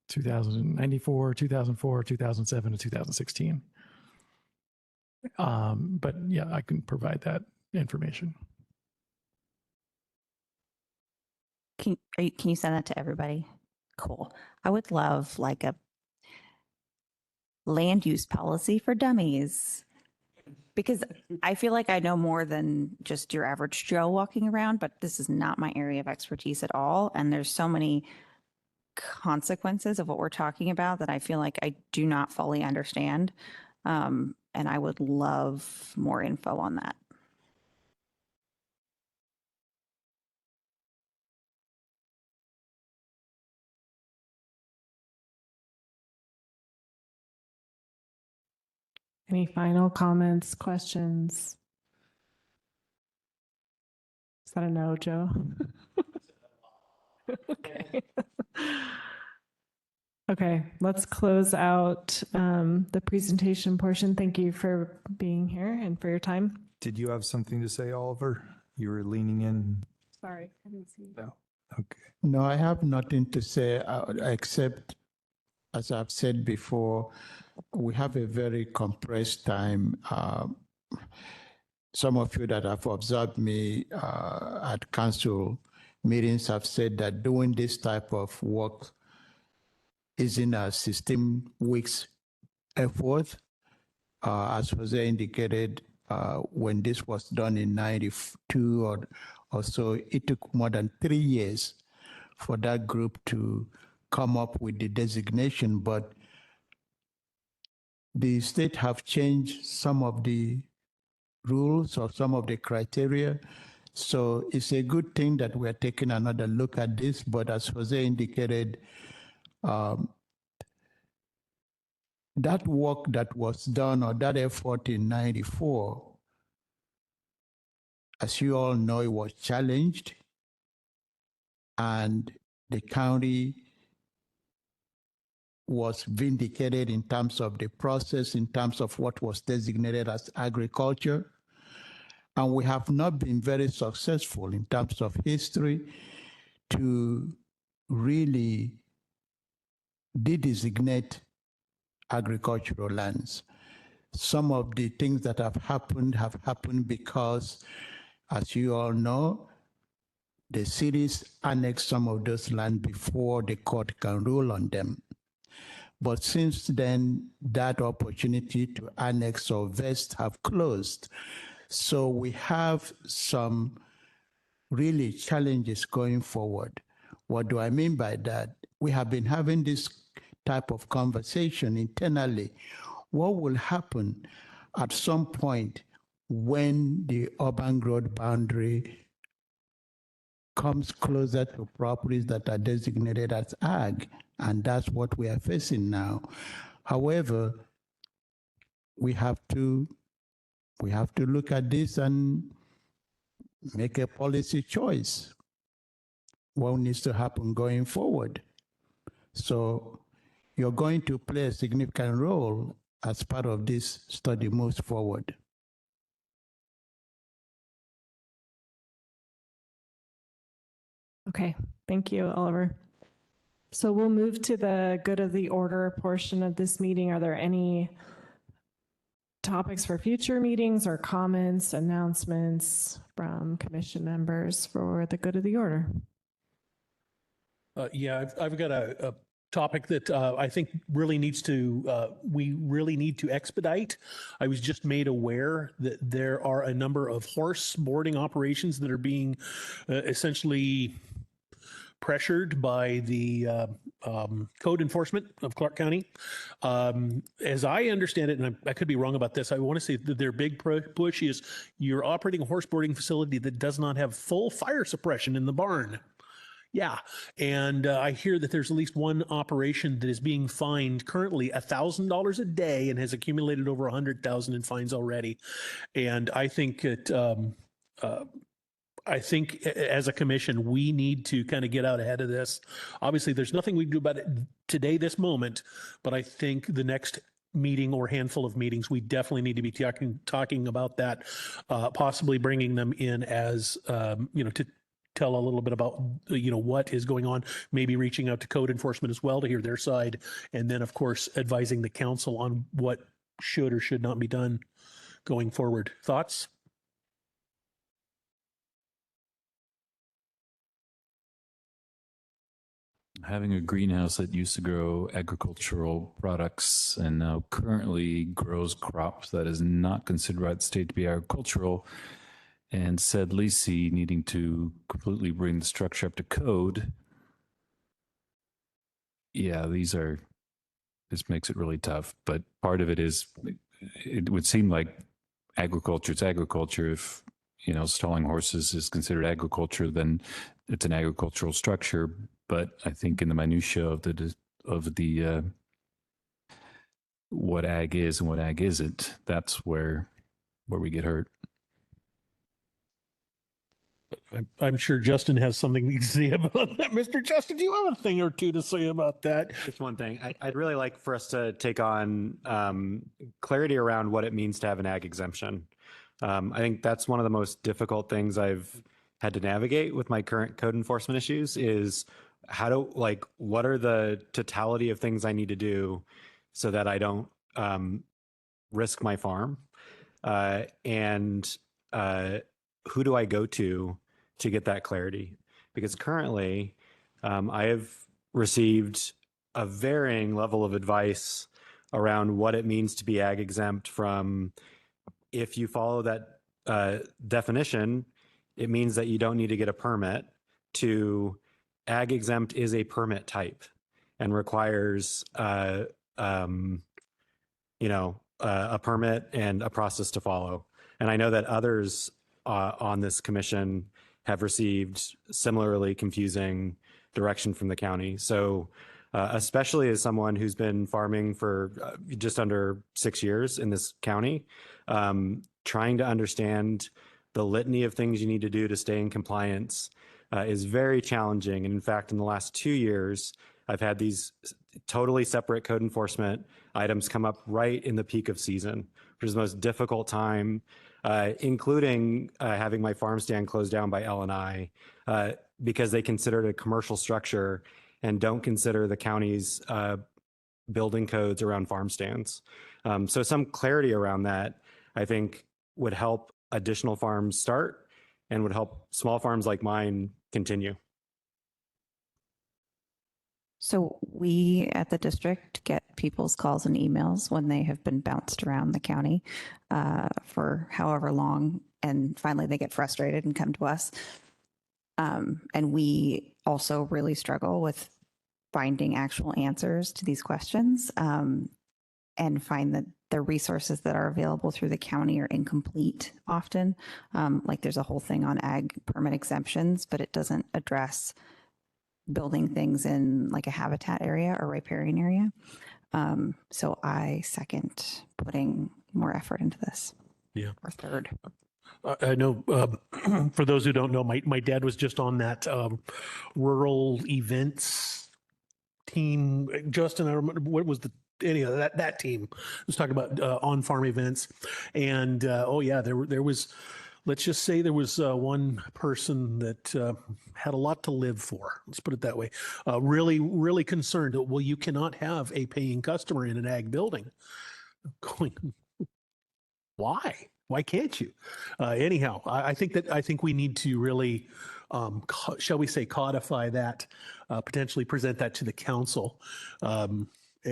2094, 2004, 2007, and 2016. But yeah, I can provide that information. Can you send that to everybody? Cool. I would love like a land use policy for dummies, because I feel like I know more than just your average Joe walking around, but this is not my area of expertise at all. And there's so many consequences of what we're talking about that I feel like I do not fully understand. And I would love more info on that. Any final comments, questions? Is that a no, Joe? Okay. Okay, let's close out the presentation portion. Thank you for being here and for your time. Did you have something to say, Oliver? You were leaning in. Sorry, I didn't see you. No. Okay. No, I have nothing to say except as I've said before, we have a very compressed time. Some of you that have observed me at council meetings have said that doing this type of work is in a 16 weeks effort. As Jose indicated, when this was done in 92 or so, it took more than 3 years for that group to come up with the designation, but the state have changed some of the rules or some of the criteria. So it's a good thing that we're taking another look at this, but as Jose indicated, that work that was done or that effort in 94, as you all know, it was challenged, and the county was vindicated in terms of the process, in terms of what was designated as agriculture. And we have not been very successful in terms of history to really de-designate agricultural lands. Some of the things that have happened because, as you all know, the cities annexed some of those lands before the court can rule on them. But since then, that opportunity to annex or vest have closed. So we have some really challenges going forward. What do I mean by that? We have been having this type of conversation internally. What will happen at some point when the urban growth boundary comes closer to properties that are designated as ag? And that's what we are facing now. However, we have to look at this and make a policy choice. What needs to happen going forward? So you're going to play a significant role as part of this study moves forward. Okay, thank you, Oliver. So we'll move to the good of the order portion of this meeting. Are there any topics for future meetings or comments, announcements from commission members for the good of the order? Yeah, I've got a topic that I think really needs to, we really need to expedite. I was just made aware that there are a number of horse boarding operations that are being essentially pressured by the code enforcement of Clark County. As I understand it, and I could be wrong about this, I want to say that their big push is you're operating a horse boarding facility that does not have full fire suppression in the barn. Yeah, and I hear that there's at least one operation that is being fined currently $1,000 a day and has accumulated over $100,000 in fines already. And I think that I think as a commission, we need to kind of get out ahead of this. Obviously, there's nothing we can do about it today, this moment, but I think the next meeting or handful of meetings, we definitely need to be talking about that, possibly bringing them in as, to tell a little bit about, what is going on, maybe reaching out to code enforcement as well to hear their side. And then, of course, advising the council on what should or should not be done going forward. Thoughts? Having a greenhouse that used to grow agricultural products and now currently grows crops that is not considered by the state to be agricultural, and said Lisi needing to completely bring the structure up to code. Yeah, this makes it really tough. But part of it is, it would seem like it's agriculture. If, stalling horses is considered agriculture, then it's an agricultural structure. But I think in the minutia of the what ag is and what ag isn't, that's where we get hurt. I'm sure Justin has something to say about that. Mr. Justin, do you have a thing or two to say about that? Just one thing. I'd really like for us to take on clarity around what it means to have an ag exemption. I think that's one of the most difficult things I've had to navigate with my current code enforcement issues is what are the totality of things I need to do so that I don't risk my farm? And who do I go to get that clarity? Because currently, I have received a varying level of advice around what it means to be ag exempt from, if you follow that definition, it means that you don't need to get a permit, to ag exempt is a permit type and requires a permit and a process to follow. And I know that others on this commission have received similarly confusing direction from the county. So especially as someone who's been farming for just under 6 years in this county, trying to understand the litany of things you need to do to stay in compliance is very challenging. And in fact, in the last 2 years, I've had these totally separate code enforcement items come up right in the peak of season, which is the most difficult time, including having my farm stand closed down by L&I because they consider it a commercial structure and don't consider the county's building codes around farm stands. So some clarity around that, I think, would help additional farms start and would help small farms like mine continue. So we at the district get people's calls and emails when they have been bounced around the county for however long, and finally they get frustrated and come to us. And we also really struggle with finding actual answers to these questions and find that the resources that are available through the county are incomplete often. Like there's a whole thing on ag permit exemptions, but it doesn't address building things in like a habitat area or riparian area. So I second putting more effort into this. Yeah. Or third. I know for those who don't know, my dad was just on that rural events team. Justin, I remember what was that team was talking about on-farm events. And there was, let's just say there was one person that had a lot to live for. Let's put it that way. Really, really concerned that, well, you cannot have a paying customer in an ag building. Going, why? Why can't you? Anyhow, I think we need to really, shall we say, codify that, potentially present that to the council,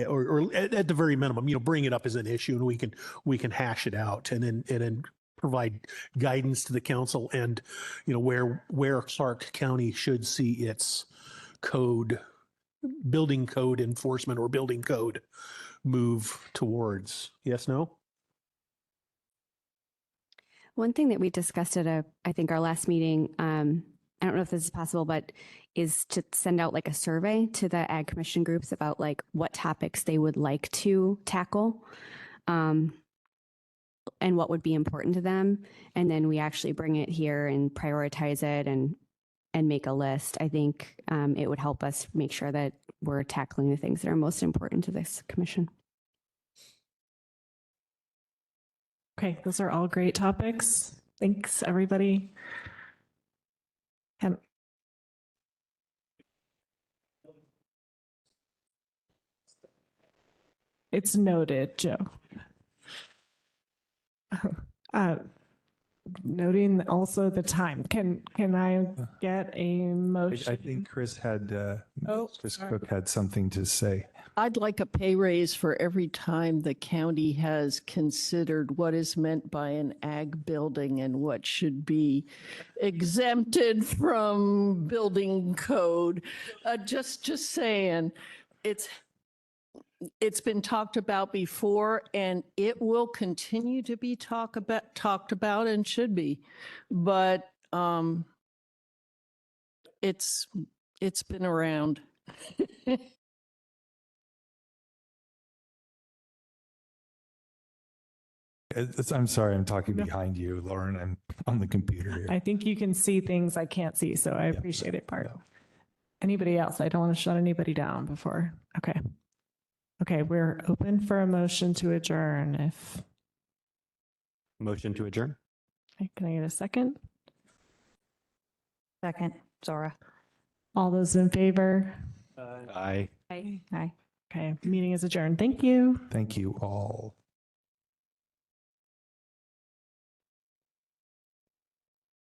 or at the very minimum, bring it up as an issue, and we can hash it out, and then provide guidance to the council, and where Clark County should see its building code enforcement or building code move towards. Yes, no? One thing that we discussed at I think our last meeting, I don't know if this is possible, but is to send out like a survey to the Ag Commission groups about like what topics they would like to tackle, and what would be important to them. And then we actually bring it here and prioritize it and make a list. I think it would help us make sure that we're tackling the things that are most important to this commission. Okay, those are all great topics. Thanks, everybody. It's noted, Joe. Noting also the time. Can I get a motion? I think Chris sorry. Cook had something to say. I'd like a pay raise for every time the county has considered what is meant by an ag building and what should be exempted from building code. Just saying, it's been talked about before, and it will continue to be talked about and should be, but it's been around. I'm sorry, I'm talking behind you, Lauren. I'm on the computer here. I think you can see things I can't see, so I appreciate it, Bart. Anybody else? I don't want to shut anybody down before. Okay. Okay, we're open for a motion to adjourn. Motion to adjourn. Okay, can I get a second? Second, Zora. All those in favor? Aye. Aye. Okay, meeting is adjourned. Thank you. Thank you all.